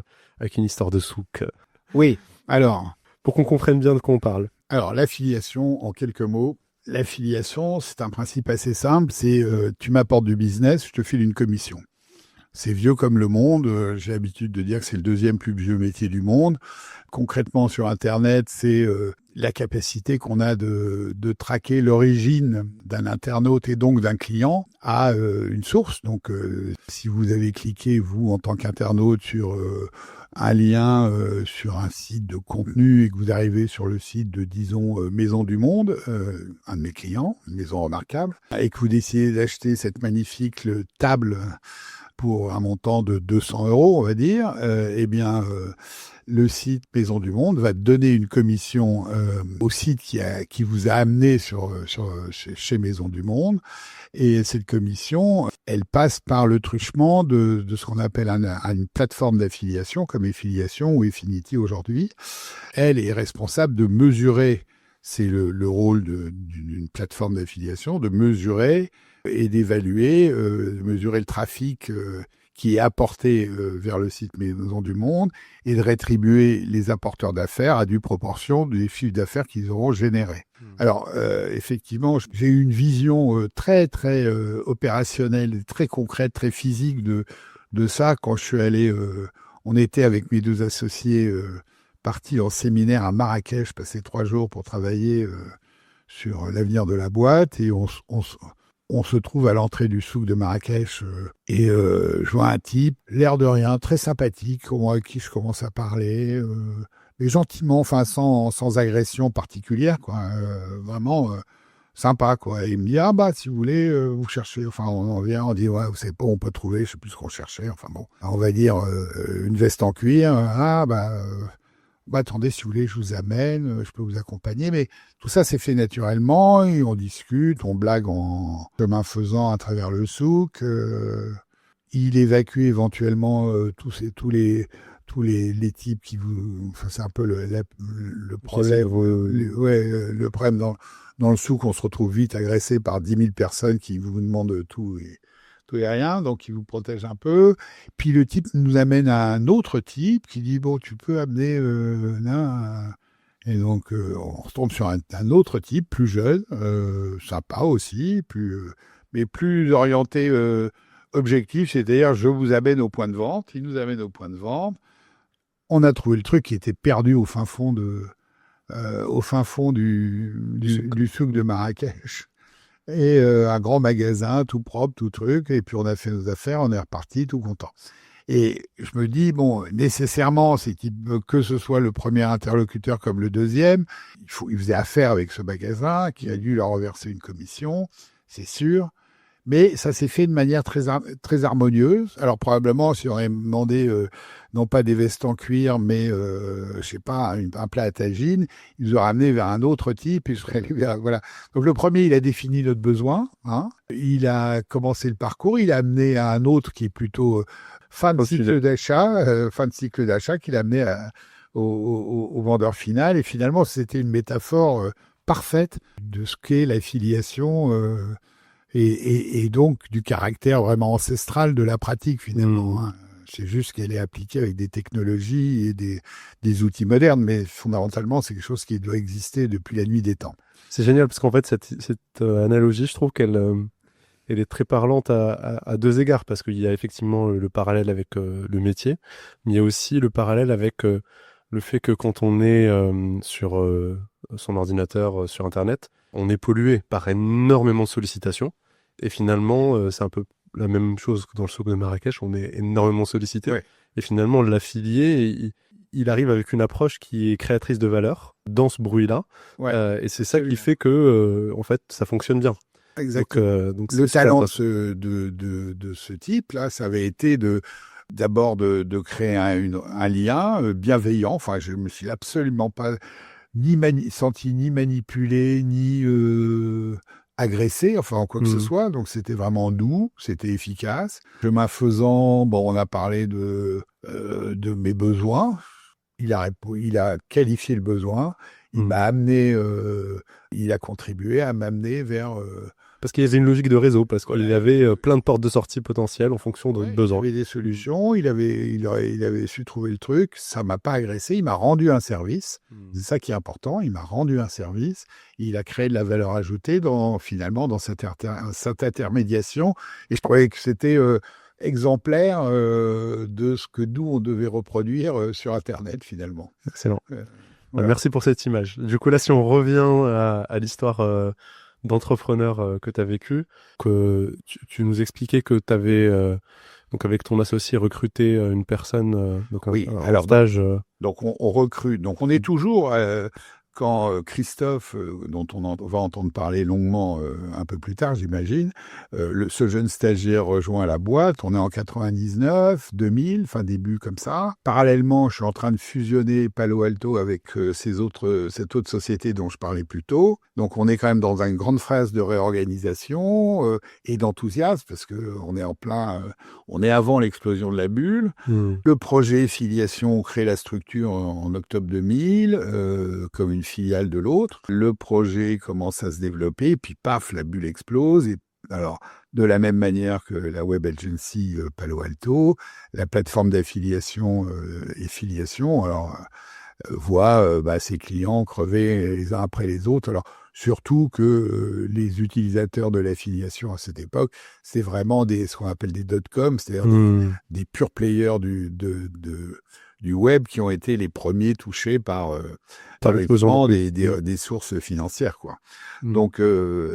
avec une histoire de souk. Oui, alors... Pour qu'on comprenne bien de quoi on parle. Alors, l'affiliation, en quelques mots, l'affiliation, c'est un principe assez simple, c'est tu m'apportes du business, je te file une commission. C'est vieux comme le monde, j'ai l'habitude de dire que c'est le deuxième plus vieux métier du monde. Concrètement, sur Internet, c'est la capacité qu'on a de traquer l'origine d'un internaute et donc d'un client à une source. Donc, si vous avez cliqué, vous, en tant qu'internaute, sur un lien sur un site de contenu et que vous arrivez sur le site de, disons, Maison du Monde, un de mes clients, une maison remarquable, et que vous décidez d'acheter cette magnifique table pour un montant de 200 €, on va dire, le site Maison du Monde va donner une commission au site qui vous a amené chez Maison du Monde. Et cette commission, elle passe par le truchement de ce qu'on appelle une plateforme d'affiliation, comme Affiliation ou Affinity aujourd'hui. Elle est responsable de mesurer, c'est le rôle d'une plateforme d'affiliation, de mesurer et d'évaluer, mesurer le trafic qui est apporté vers le site Maison du Monde et de rétribuer les apporteurs d'affaires à due proportion des chiffres d'affaires qu'ils auront générés. Alors, effectivement, j'ai eu une vision très, très opérationnelle, très concrète, très physique de ça quand je suis allé... on était avec mes deux associés partis en séminaire à Marrakech, passé 3 jours pour travailler sur l'avenir de la boîte, et on se trouve à l'entrée du souk de Marrakech et je vois un type, l'air de rien, très sympathique, avec qui je commence à parler, mais gentiment, enfin sans agression particulière, quoi, vraiment sympa, quoi. Et il me dit, si vous voulez, vous cherchez, enfin on vient, on dit, ouais, vous savez pas, on peut trouver, je sais plus ce qu'on cherchait, enfin bon, on va dire une veste en cuir, attendez, si vous voulez, je vous amène, je peux vous accompagner. Mais tout ça, c'est fait naturellement, et on discute, on blague en chemin faisant à travers le souk. Il évacue éventuellement tous les types qui vous... Enfin, c'est un peu le problème. Le problème dans le souk, on se retrouve vite agressé par 10 000 personnes qui vous demandent tout et rien, donc il vous protège un peu. Puis le type nous amène à un autre type qui dit, bon, tu peux amener là... Et donc, on retombe sur un autre type, plus jeune, sympa aussi, mais plus orienté objectif, c'est-à-dire je vous amène au point de vente, il nous amène au point de vente. On a trouvé le truc qui était perdu au fin fond du souk de Marrakech. Et un grand magasin, tout propre, tout truc. Et puis on a fait nos affaires, on est reparti, tout content. Et je me dis, bon, nécessairement, que ce soit le premier interlocuteur comme le deuxième, il faisait affaire avec ce magasin qui a dû leur reverser une commission, c'est sûr. Mais ça s'est fait de manière très harmonieuse. Alors probablement, si on aurait demandé non pas des vestes en cuir, mais je sais pas, un plat à tagine, ils nous auraient amené vers un autre type. Et je serais allé vers, voilà. Donc le premier, il a défini notre besoin. Hein. Il a commencé le parcours. Il a amené à un autre qui est plutôt fin de cycle d'achat, qu'il a amené au vendeur final. Et finalement, c'était une métaphore parfaite de ce qu'est l'affiliation. Et donc du caractère vraiment ancestral de la pratique finalement. Hein. C'est juste qu'elle est appliquée avec des technologies et des outils modernes, mais fondamentalement c'est quelque chose qui doit exister depuis la nuit des temps. C'est génial parce qu'en fait cette analogie, je trouve qu'elle elle est très parlante à deux égards, parce qu'il y a effectivement le parallèle avec le métier, mais il y a aussi le parallèle avec le fait que quand on est sur son ordinateur, sur Internet, on est pollué par énormément de sollicitations. Et finalement, c'est un peu la même chose que dans le souk de Marrakech, on est énormément sollicité. Ouais. Et finalement, l'affilié, il arrive avec une approche qui est créatrice de valeur dans ce bruit-là. Ouais. Et c'est ça qui fait que, en fait, ça fonctionne bien. Exactement. Donc le talent de ce type-là, ça avait été d'abord de créer un lien bienveillant. Enfin, je me suis absolument pas senti ni manipulé, ni agressé, enfin en quoi que ce soit. Donc c'était vraiment doux, c'était efficace. Chemin faisant, bon, on a parlé de mes besoins. Il a qualifié le besoin. Il m'a amené, il a contribué à m'amener vers... Parce qu'il y avait une logique de réseau, parce qu'il y avait plein de portes de sortie potentielles en fonction de besoins. Il avait des solutions, il avait su trouver le truc, ça m'a pas agressé, il m'a rendu un service, c'est ça qui est important, il m'a rendu un service, il a créé de la valeur ajoutée finalement dans cette intermédiation, et je trouvais que c'était exemplaire de ce que nous on devait reproduire sur Internet finalement. Excellent. Voilà. Merci pour cette image. Du coup là, si on revient à l'histoire d'entrepreneur que tu as vécu, que tu nous expliquais que tu avais, donc avec ton associé, recruté une personne, donc un stage. Donc on recrute, donc on est toujours... quand Christophe, dont on va entendre parler longuement un peu plus tard, j'imagine, ce jeune stagiaire rejoint la boîte, on est en 99, 2000, fin début comme ça. Parallèlement, je suis en train de fusionner Palo Alto avec cette autre société dont je parlais plus tôt. Donc on est quand même dans une grande phase de réorganisation et d'enthousiasme, parce que on est on est avant l'explosion de la bulle. Le projet filiation, on crée la structure en octobre 2000, comme une filiale de l'autre. Le projet commence à se développer, et puis paf, la bulle explose. Et alors, de la même manière que la web agency Palo Alto, la plateforme d'affiliation et filiation, alors voit ses clients crever les uns après les autres. Alors surtout que les utilisateurs de l'affiliation à cette époque, c'est vraiment ce qu'on appelle des .com, c'est-à-dire des pure players du web qui ont été les premiers touchés par des sources financières, quoi. Donc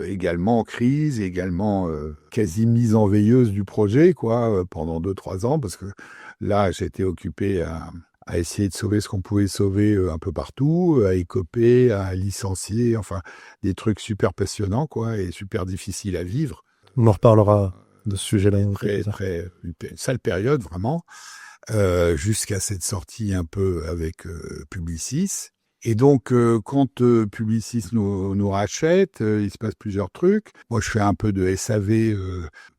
également crise, également quasi mise en veilleuse du projet, quoi, pendant 2-3 ans, parce que là j'étais occupé à essayer de sauver ce qu'on pouvait sauver un peu partout, à écoper, à licencier, enfin des trucs super passionnants, quoi, et super difficiles à vivre. On en reparlera de ce sujet-là. Une sale période, vraiment. Jusqu'à cette sortie un peu avec Publicis. Et donc, quand Publicis nous rachète, il se passe plusieurs trucs. Moi, je fais un peu de SAV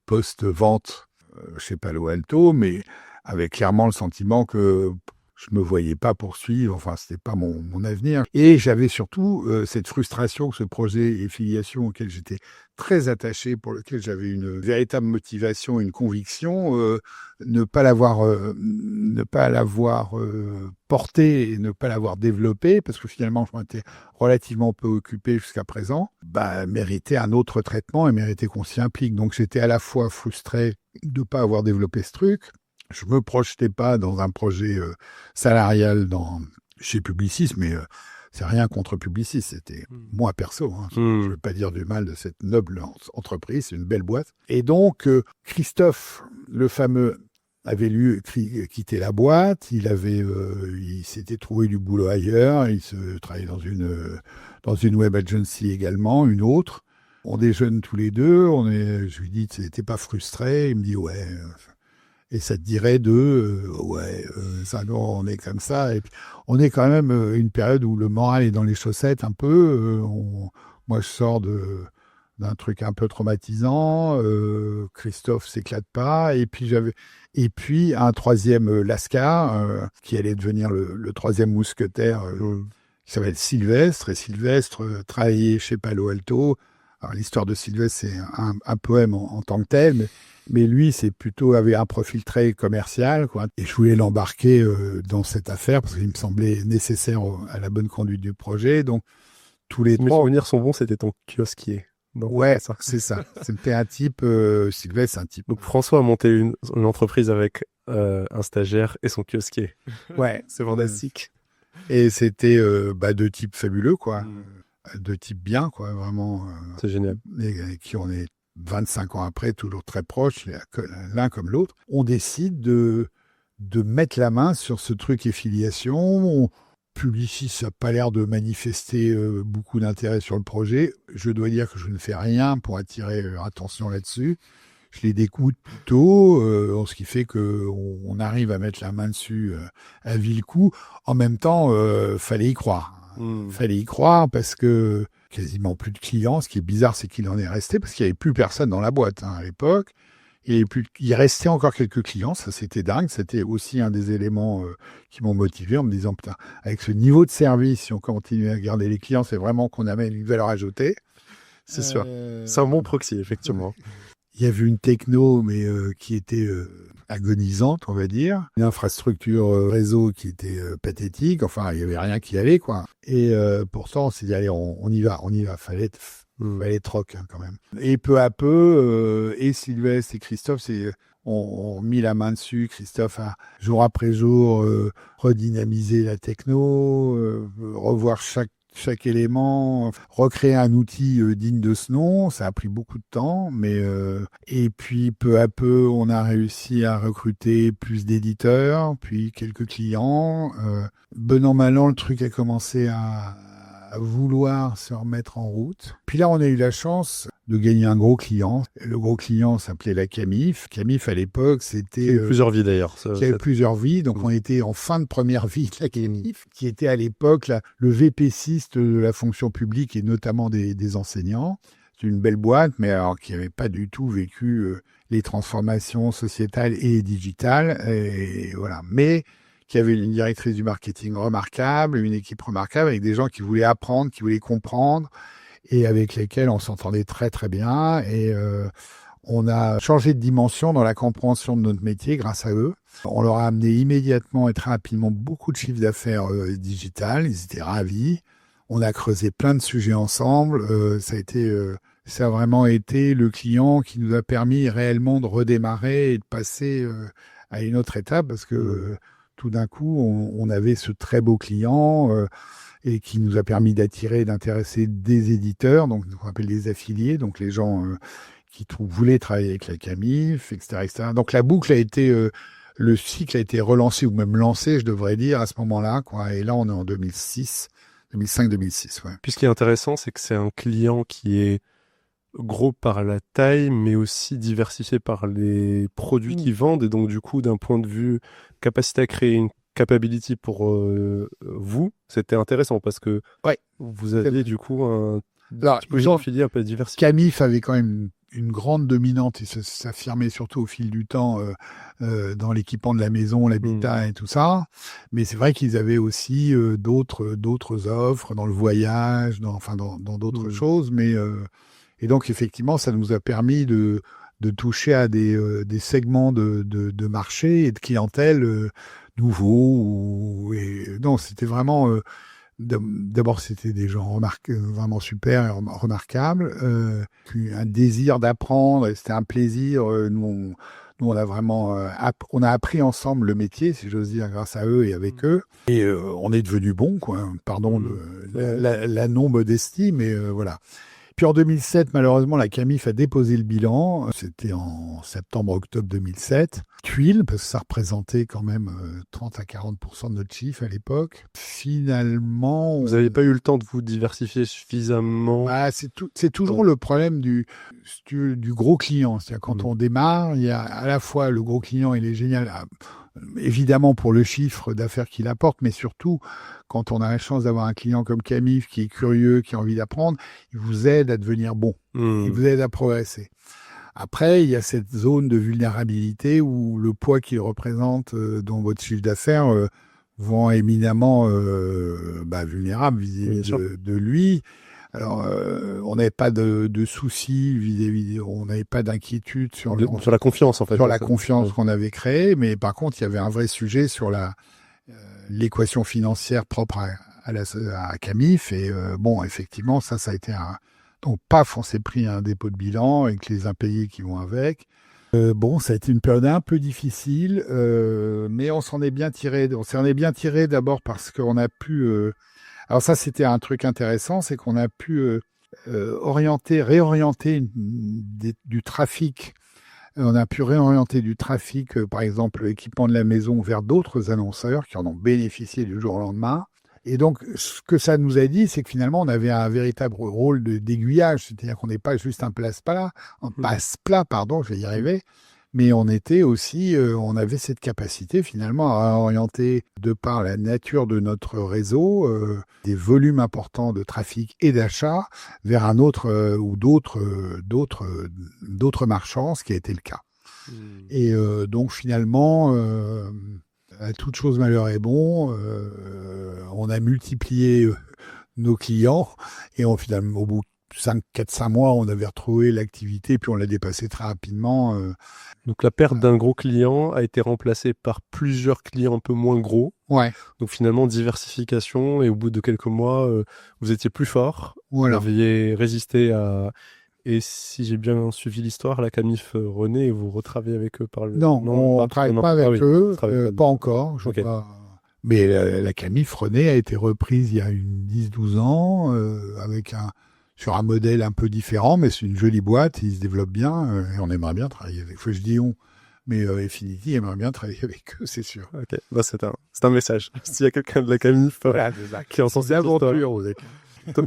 post-vente chez Palo Alto, mais avec clairement le sentiment que je me voyais pas poursuivre, enfin, c'était pas mon avenir. Et j'avais surtout cette frustration que ce projet et filiation auquel j'étais très attaché, pour lequel j'avais une véritable motivation, une conviction, ne pas l'avoir porté et ne pas l'avoir développé, parce que finalement, je m'étais relativement peu occupé jusqu'à présent, méritait un autre traitement et méritait qu'on s'y implique. Donc j'étais à la fois frustré de ne pas avoir développé ce truc. Je me projetais pas dans un projet salarial chez Publicis, mais c'est rien contre Publicis, c'était moi perso. Hein. Je ne veux pas dire du mal de cette noble entreprise, c'est une belle boîte. Et donc, Christophe, le fameux, avait quitté la boîte, il s'était trouvé du boulot ailleurs, il se travaillait dans une web agency également, une autre. On déjeune tous les deux, je lui dis, t'es pas frustré? Il me dit, ouais. Et ça te dirait ça, non, on est comme ça. Et puis, on est quand même une période où le moral est dans les chaussettes un peu. Moi, je sors d'un truc un peu traumatisant. Christophe s'éclate pas. Et puis un troisième Lascar, qui allait devenir le troisième mousquetaire, qui s'appelle Sylvestre. Et Sylvestre travaillait chez Palo Alto. Alors, l'histoire de Sylvestre, c'est un poème en tant que tel, mais lui, avait un profil très commercial, quoi. Et je voulais l'embarquer dans cette affaire parce qu'il me semblait nécessaire à la bonne conduite du projet. Donc, tous les Mes trois. souvenirs sont bons, c'était ton kiosquier. Non, ouais, c'est ça. C'était un type, Sylvestre, c'est un type. Donc François a monté une entreprise avec un stagiaire et son kiosquier. Ouais. C'est fantastique. Et c'était deux types fabuleux, quoi. Deux types bien, quoi, vraiment. C'est génial. Et qui on est 25 ans après, toujours très proches, l'un comme l'autre. On décide de mettre la main sur ce truc et filiation. Publicis, ça n'a pas l'air de manifester beaucoup d'intérêt sur le projet. Je dois dire que je ne fais rien pour attirer leur attention là-dessus. Je les découte plutôt, ce qui fait qu'on arrive à mettre la main dessus à vil coup. En même temps, fallait y croire. Fallait y croire parce que quasiment plus de clients. Ce qui est bizarre, c'est qu'il en est resté parce qu'il n'y avait plus personne dans la boîte à l'époque. Il restait encore quelques clients, ça c'était dingue. C'était aussi un des éléments qui m'ont motivé en me disant, putain, avec ce niveau de service, si on continue à garder les clients, c'est vraiment qu'on amène une valeur ajoutée. C'est sûr. C'est un bon proxy, effectivement. Il y avait une techno, mais qui était agonisante, on va dire. Une infrastructure réseau qui était pathétique. Enfin, il n'y avait rien qui allait, quoi. Et pourtant, on s'est dit, allez, on y va. Fallait être rock, hein, quand même. Et peu à peu, et Sylvestre et Christophe, ont mis la main dessus. Christophe a, jour après jour, redynamisé la techno, revoir chaque élément, recréer un outil digne de ce nom. Ça a pris beaucoup de temps, mais et puis peu à peu, on a réussi à recruter plus d'éditeurs, puis quelques clients. Bon an, mal an, le truc a commencé à vouloir se remettre en route. Puis là, on a eu la chance de gagner un gros client. Le gros client s'appelait la Camif. Camif, à l'époque, c'était... Il y a eu plusieurs vies, d'ailleurs. Il y a eu plusieurs vies. Donc, on était en fin de première vie de la Camif, qui était à l'époque le VP6 de la fonction publique et notamment des enseignants. C'est une belle boîte, mais alors qui n'avait pas du tout vécu les transformations sociétales et digitales. Et voilà. Mais qui avait une directrice du marketing remarquable, une équipe remarquable, avec des gens qui voulaient apprendre, qui voulaient comprendre, et avec lesquels on s'entendait très très bien. Et on a changé de dimension dans la compréhension de notre métier grâce à eux. On leur a amené immédiatement et très rapidement beaucoup de chiffres d'affaires digital. Ils étaient ravis. On a creusé plein de sujets ensemble. Ça a vraiment été le client qui nous a permis réellement de redémarrer et de passer à une autre étape, parce que tout d'un coup, on avait ce très beau client et qui nous a permis d'attirer et d'intéresser des éditeurs, donc on appelle les affiliés, donc les gens qui voulaient travailler avec la Camif, etc., etc. Donc la boucle a été, le cycle a été relancé, ou même lancé, je devrais dire, à ce moment-là, quoi. Et là, on est en 2005-2006. Ouais. Puis ce qui est intéressant, c'est que c'est un client qui est gros par la taille, mais aussi diversifié par les produits qu'ils vendent. Et donc, du coup, d'un point de vue capacité à créer une capability pour vous, c'était intéressant parce que vous aviez du coup un petit peu un peu diversifié. Camif avait quand même une grande dominante, et ça s'affirmait surtout au fil du temps dans l'équipement de la maison, l'habitat et tout ça. Mais c'est vrai qu'ils avaient aussi d'autres offres dans le voyage, dans d'autres choses. Et donc, effectivement, ça nous a permis de toucher à des segments de marché et de clientèle nouveaux. Non, c'était vraiment... D'abord, c'était des gens vraiment super et remarquables. Puis un désir d'apprendre, et c'était un plaisir. Nous, on a vraiment on a appris ensemble le métier, si j'ose dire, grâce à eux et avec eux. Et on est devenus bons, quoi. Pardon la non-modestie, mais voilà. Puis en 2007, malheureusement, la Camif a déposé le bilan. C'était en septembre-octobre 2007. Tuile, parce que ça représentait quand même 30 à 40% de notre chiffre à l'époque. Finalement... Vous n'avez pas eu le temps de vous diversifier suffisamment? Bah, c'est toujours le problème du gros client. C'est-à-dire quand on démarre, il y a à la fois le gros client, il est génial, évidemment pour le chiffre d'affaires qu'il apporte, mais surtout quand on a la chance d'avoir un client comme Camif qui est curieux, qui a envie d'apprendre, il vous aide à devenir bon, il vous aide à progresser. Après, il y a cette zone de vulnérabilité où le poids qu'il représente dans votre chiffre d'affaires vous rend éminemment vulnérable vis-à-vis de lui. Alors, on n'avait pas de soucis vis-à-vis, on n'avait pas d'inquiétude sur la confiance, en fait. Sur la confiance qu'on avait créée, mais par contre, il y avait un vrai sujet sur l'équation financière propre à Camif. Et effectivement, ça a été donc, paf, on s'est pris un dépôt de bilan avec les impayés qui vont avec. Ça a été une période un peu difficile, mais on s'en est bien tiré. On s'en est bien tiré d'abord parce qu'on a pu... alors ça, c'était un truc intéressant, c'est qu'on a pu réorienter du trafic. On a pu réorienter du trafic, par exemple, l'équipement de la maison, vers d'autres annonceurs qui en ont bénéficié du jour au lendemain. Et donc, ce que ça nous a dit, c'est que finalement, on avait un véritable rôle d'aiguillage, c'est-à-dire qu'on n'est pas juste un passe-plat, je vais y arriver, mais on était aussi, on avait cette capacité finalement à orienter, de par la nature de notre réseau, des volumes importants de trafic et d'achat vers un autre ou d'autres marchands, ce qui a été le cas. Et donc finalement, à toute chose malheur est bon, on a multiplié nos clients et finalement, au bout de 4-5 mois, on avait retrouvé l'activité, puis on l'a dépassé très rapidement. Donc la perte d'un gros client a été remplacée par plusieurs clients un peu moins gros. Ouais. Donc finalement, diversification, et au bout de quelques mois, vous étiez plus fort. Voilà. Vous aviez résisté à... Et si j'ai bien suivi l'histoire, la Camif renaît et vous retravaillez avec eux par le... Non, on ne travaille pas avec eux, pas encore. Okay. Mais la Camif René a été reprise il y a 10-12 ans sur un modèle un peu différent, mais c'est une jolie boîte, ils se développent bien et on aimerait bien travailler avec eux. Je dis on, mais Infinity aimerait bien travailler avec eux, c'est sûr. Ok, c'est un message. S'il y a quelqu'un de la Camif qui entend cette aventure,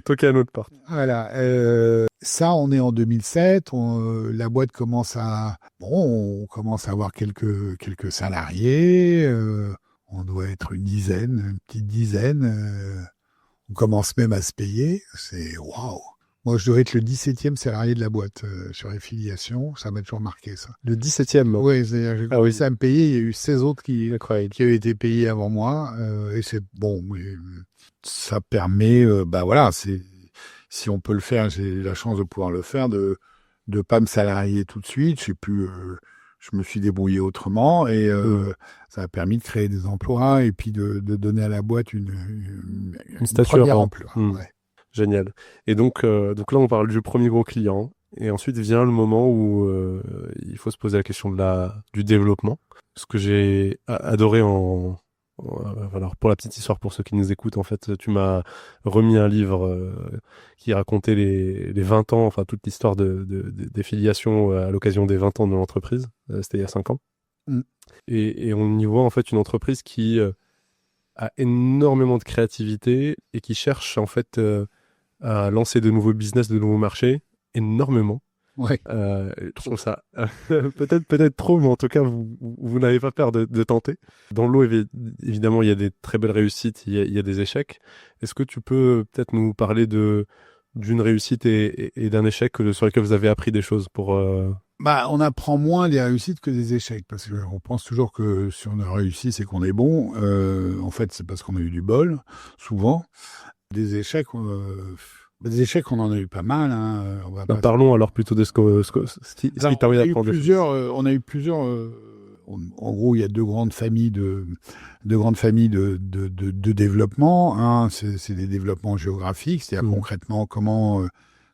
toquez à notre porte. Voilà. Ça, on est en 2007. La boîte commence on commence à avoir quelques salariés. On doit être une petite dizaine. On commence même à se payer. C'est waouh. Moi, je devrais être le 17e salarié de la boîte sur les filiations. Ça m'a toujours marqué, ça. Le 17e? Oui, c'est-à-dire j'ai commencé à me payer. Il y a eu 16 autres qui avaient été payés avant moi. Et c'est bon, mais ça permet, si on peut le faire, j'ai la chance de pouvoir le faire, de pas me salarier tout de suite. Je me suis débrouillé autrement et ça a permis de créer des emplois et puis de donner à la boîte une stature emploi. Ouais. Génial. Et donc là, on parle du premier gros client. Et ensuite vient le moment où il faut se poser la question du développement. Ce que j'ai adoré alors pour la petite histoire, pour ceux qui nous écoutent, en fait, tu m'as remis un livre qui racontait les 20 ans, enfin toute l'histoire des filiations à l'occasion des 20 ans de l'entreprise. C'était il y a 5 ans. Et on y voit en fait une entreprise qui a énormément de créativité et qui cherche en fait à lancer de nouveaux business, de nouveaux marchés, énormément. Ouais. Je trouve ça peut-être trop, mais en tout cas, vous n'avez pas peur de tenter. Dans l'eau, évidemment, il y a des très belles réussites, il y a des échecs. Est-ce que tu peux peut-être nous parler de d'une réussite et d'un échec sur lequel vous avez appris des choses pour... On apprend moins des réussites que des échecs, parce qu'on pense toujours que si on a réussi, c'est qu'on est bon. En fait, c'est parce qu'on a eu du bol, souvent. Des échecs, on en a eu pas mal. Hein. Parlons alors plutôt de ce qui t'arrive d'apprendre des choses. On a eu plusieurs. En gros, il y a deux grandes familles de développement. Un, c'est des développements géographiques, c'est-à-dire concrètement comment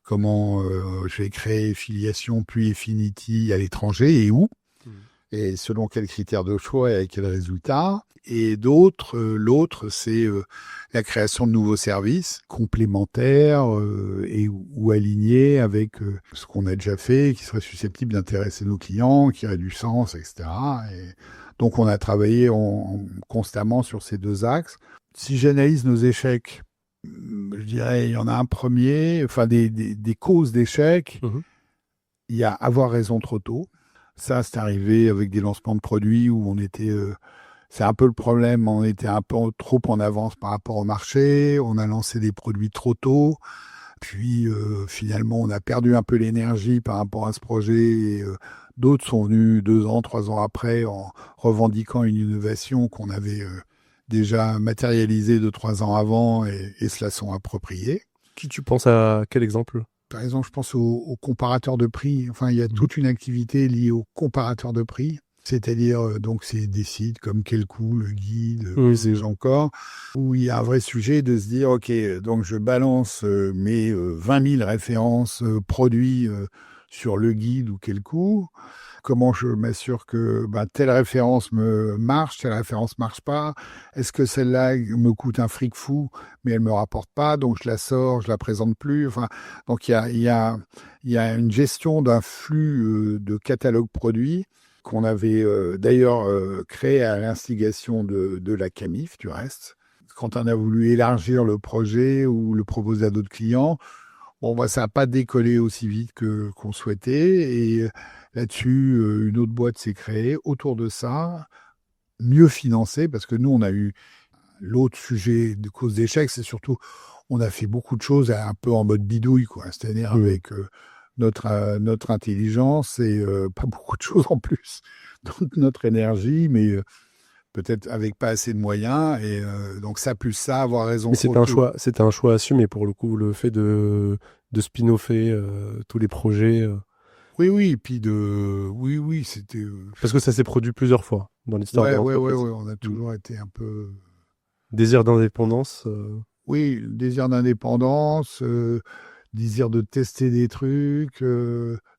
je vais créer Filiation puis Affinity à l'étranger et où, et selon quels critères de choix et avec quels résultats. Et l'autre, c'est la création de nouveaux services complémentaires ou alignés avec ce qu'on a déjà fait, qui serait susceptible d'intéresser nos clients, qui aurait du sens, etc. Et donc, on a travaillé constamment sur ces deux axes. Si j'analyse nos échecs, je dirais, il y en a un premier, enfin des causes d'échecs. Il y a avoir raison trop tôt. Ça, c'est arrivé avec des lancements de produits où on était... c'est un peu le problème, on était un peu trop en avance par rapport au marché, on a lancé des produits trop tôt, puis finalement on a perdu un peu l'énergie par rapport à ce projet, et d'autres sont venus 2 ans, 3 ans après en revendiquant une innovation qu'on avait déjà matérialisée 2-3 ans avant et se la sont appropriés. Qui tu penses à quel exemple ? Par exemple, je pense aux comparateurs de prix. Enfin, il y a toute une activité liée aux comparateurs de prix. C'est-à-dire, donc, c'est des sites comme Quel Coup, Le Guide, que sais-je encore, où il y a un vrai sujet de se dire, OK, donc je balance mes 20 000 références produits sur Le Guide ou Quel Coup. Comment je m'assure que telle référence marche, telle référence marche pas? Est-ce que celle-là me coûte un fric fou, mais elle me rapporte pas, donc je la sors, je la présente plus. Enfin, donc il y a une gestion d'un flux de catalogue produits qu'on avait d'ailleurs créé à l'instigation de la CAMIF, du reste. Quand on a voulu élargir le projet ou le proposer à d'autres clients, ça n'a pas décollé aussi vite qu'on souhaitait. Et là-dessus, une autre boîte s'est créée autour de ça, mieux financée, parce que nous, on a eu l'autre sujet de cause d'échec, c'est surtout, on a fait beaucoup de choses un peu en mode bidouille, quoi. C'est-à-dire avec notre intelligence et pas beaucoup de choses en plus. Donc notre énergie, mais peut-être avec pas assez de moyens. Et donc ça plus ça, avoir raison. Mais c'était un choix assumé pour le coup, le fait de spin-offer tous les projets. Oui, et puis oui, c'était... Parce que ça s'est produit plusieurs fois dans l'histoire de l'entreprise. Ouais, on a toujours été un peu... Désir d'indépendance. Oui, désir d'indépendance, désir de tester des trucs,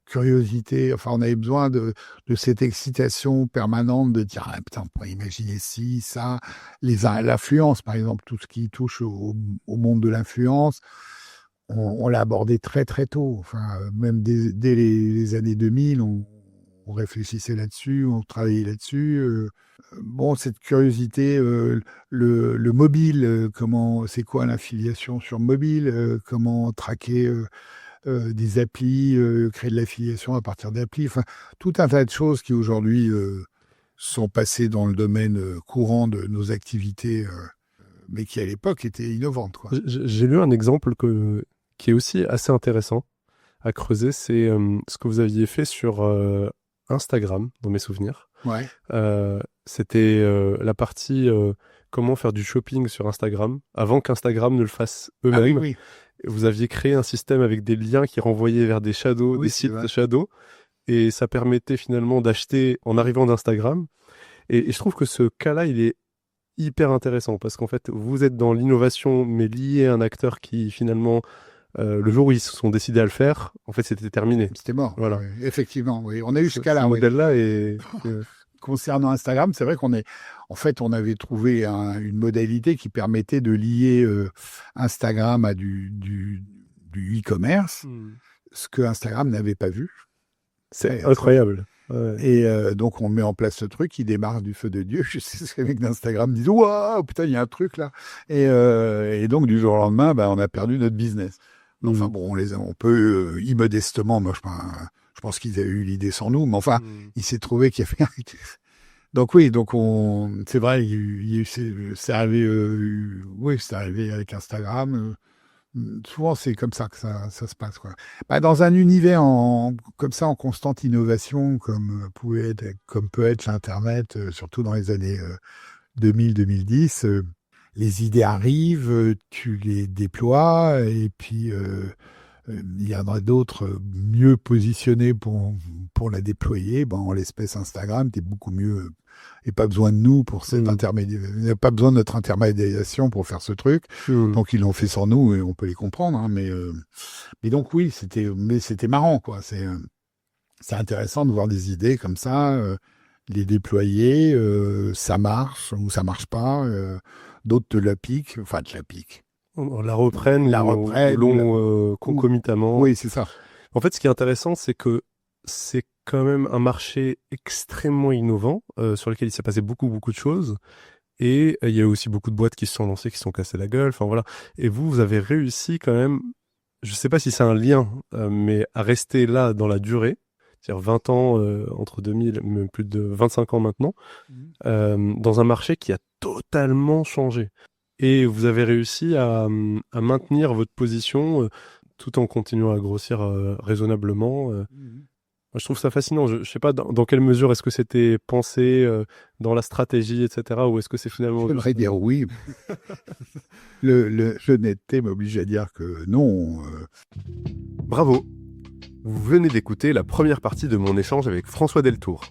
curiosité. Enfin, on avait besoin de cette excitation permanente de dire putain, on pourrait imaginer ci, ça. L'influence, par exemple, tout ce qui touche au monde de l'influence, on l'a abordé très très tôt. Enfin, même dès les années 2000, on réfléchissait là-dessus, on travaillait là-dessus. Cette curiosité, le mobile, c'est quoi l'affiliation sur mobile, comment traquer des applis, créer de l'affiliation à partir d'applis, enfin, tout un tas de choses qui aujourd'hui sont passées dans le domaine courant de nos activités, mais qui à l'époque étaient innovantes, quoi. J'ai lu un exemple qui est aussi assez intéressant à creuser, c'est ce que vous aviez fait sur Instagram, dans mes souvenirs. Ouais. C'était la partie comment faire du shopping sur Instagram avant qu'Instagram ne le fasse eux-mêmes. Ah oui. Vous aviez créé un système avec des liens qui renvoyaient vers des shadows, des sites de shadows, et ça permettait finalement d'acheter en arrivant d'Instagram. Et je trouve que ce cas-là, il est hyper intéressant parce qu'en fait, vous êtes dans l'innovation, mais lié à un acteur qui finalement, le jour où ils se sont décidés à le faire, en fait, c'était terminé. C'était mort. Voilà. Oui, effectivement, oui. On a eu ce cas-là. Ce modèle-là est... Concernant Instagram, c'est vrai on avait trouvé une modalité qui permettait de lier Instagram à du e-commerce, ce que Instagram n'avait pas vu. C'est incroyable. Ouais. Et donc, on met en place ce truc, il démarre du feu de Dieu. Je sais ce que les mecs d'Instagram disent, waouh, putain, il y a un truc là. Et donc, du jour au lendemain, on a perdu notre business. Enfin, on peut immodestement, moi, je pense qu'ils avaient eu l'idée sans nous, mais enfin, il s'est trouvé qu'il y avait un... Donc oui, c'est vrai, c'est arrivé avec Instagram, Souvent, c'est comme ça que ça se passe, quoi. Bah, dans un univers comme ça, en constante innovation, comme peut être l'Internet, surtout dans les années 2000-2010, les idées arrivent, tu les déploies, et puis il y en a d'autres mieux positionnés pour la déployer. Bon, en l'espèce Instagram, tu es beaucoup mieux. Et pas besoin de nous pour cette intermédiation. Il n'y a pas besoin de notre intermédiation pour faire ce truc. Donc ils l'ont fait sans nous et on peut les comprendre. Hein, mais donc oui, c'était marrant, quoi. C'est intéressant de voir des idées comme ça, les déployer. Ça marche ou ça marche pas. D'autres te la piquent. Enfin, te la piquent. On la reprenne, ou l'ont concomitamment. Oui, c'est ça. En fait, ce qui est intéressant, c'est que c'est quand même un marché extrêmement innovant, sur lequel il s'est passé beaucoup de choses. Et il y a aussi beaucoup de boîtes qui se sont lancées, qui se sont cassées la gueule. Enfin voilà. Et vous avez réussi quand même, je sais pas si c'est un lien, mais à rester là dans la durée. C'est-à-dire 20 ans, entre 2000, même plus de 25 ans maintenant, dans un marché qui a totalement changé. Et vous avez réussi à maintenir votre position tout en continuant à grossir raisonnablement. Moi, je trouve ça fascinant. Je sais pas dans quelle mesure est-ce que c'était pensé dans la stratégie, etc. Ou est-ce que c'est finalement... J'aimerais dire oui. L'honnêteté m'oblige à dire que non. Bravo. Vous venez d'écouter la première partie de mon échange avec François Deltour.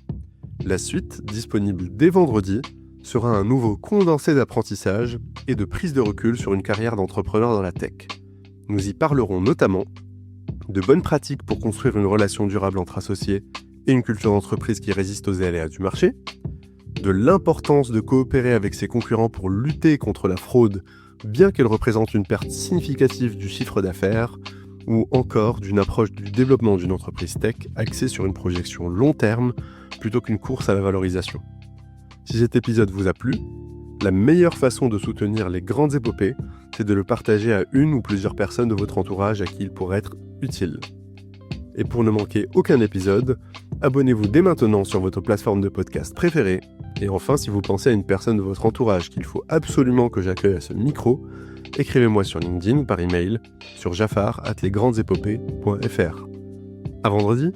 La suite, disponible dès vendredi, sera un nouveau condensé d'apprentissage et de prise de recul sur une carrière d'entrepreneur dans la tech. Nous y parlerons notamment de bonnes pratiques pour construire une relation durable entre associés et une culture d'entreprise qui résiste aux aléas du marché, de l'importance de coopérer avec ses concurrents pour lutter contre la fraude, bien qu'elle représente une perte significative du chiffre d'affaires, ou encore d'une approche du développement d'une entreprise tech axée sur une projection long terme plutôt qu'une course à la valorisation. Si cet épisode vous a plu, la meilleure façon de soutenir les grandes épopées, c'est de le partager à une ou plusieurs personnes de votre entourage à qui il pourrait être utile. Et pour ne manquer aucun épisode, abonnez-vous dès maintenant sur votre plateforme de podcast préférée. Et enfin, si vous pensez à une personne de votre entourage qu'il faut absolument que j'accueille à ce micro, écrivez-moi sur LinkedIn ou par email sur jafar@lesgrandesépopées.fr. À vendredi!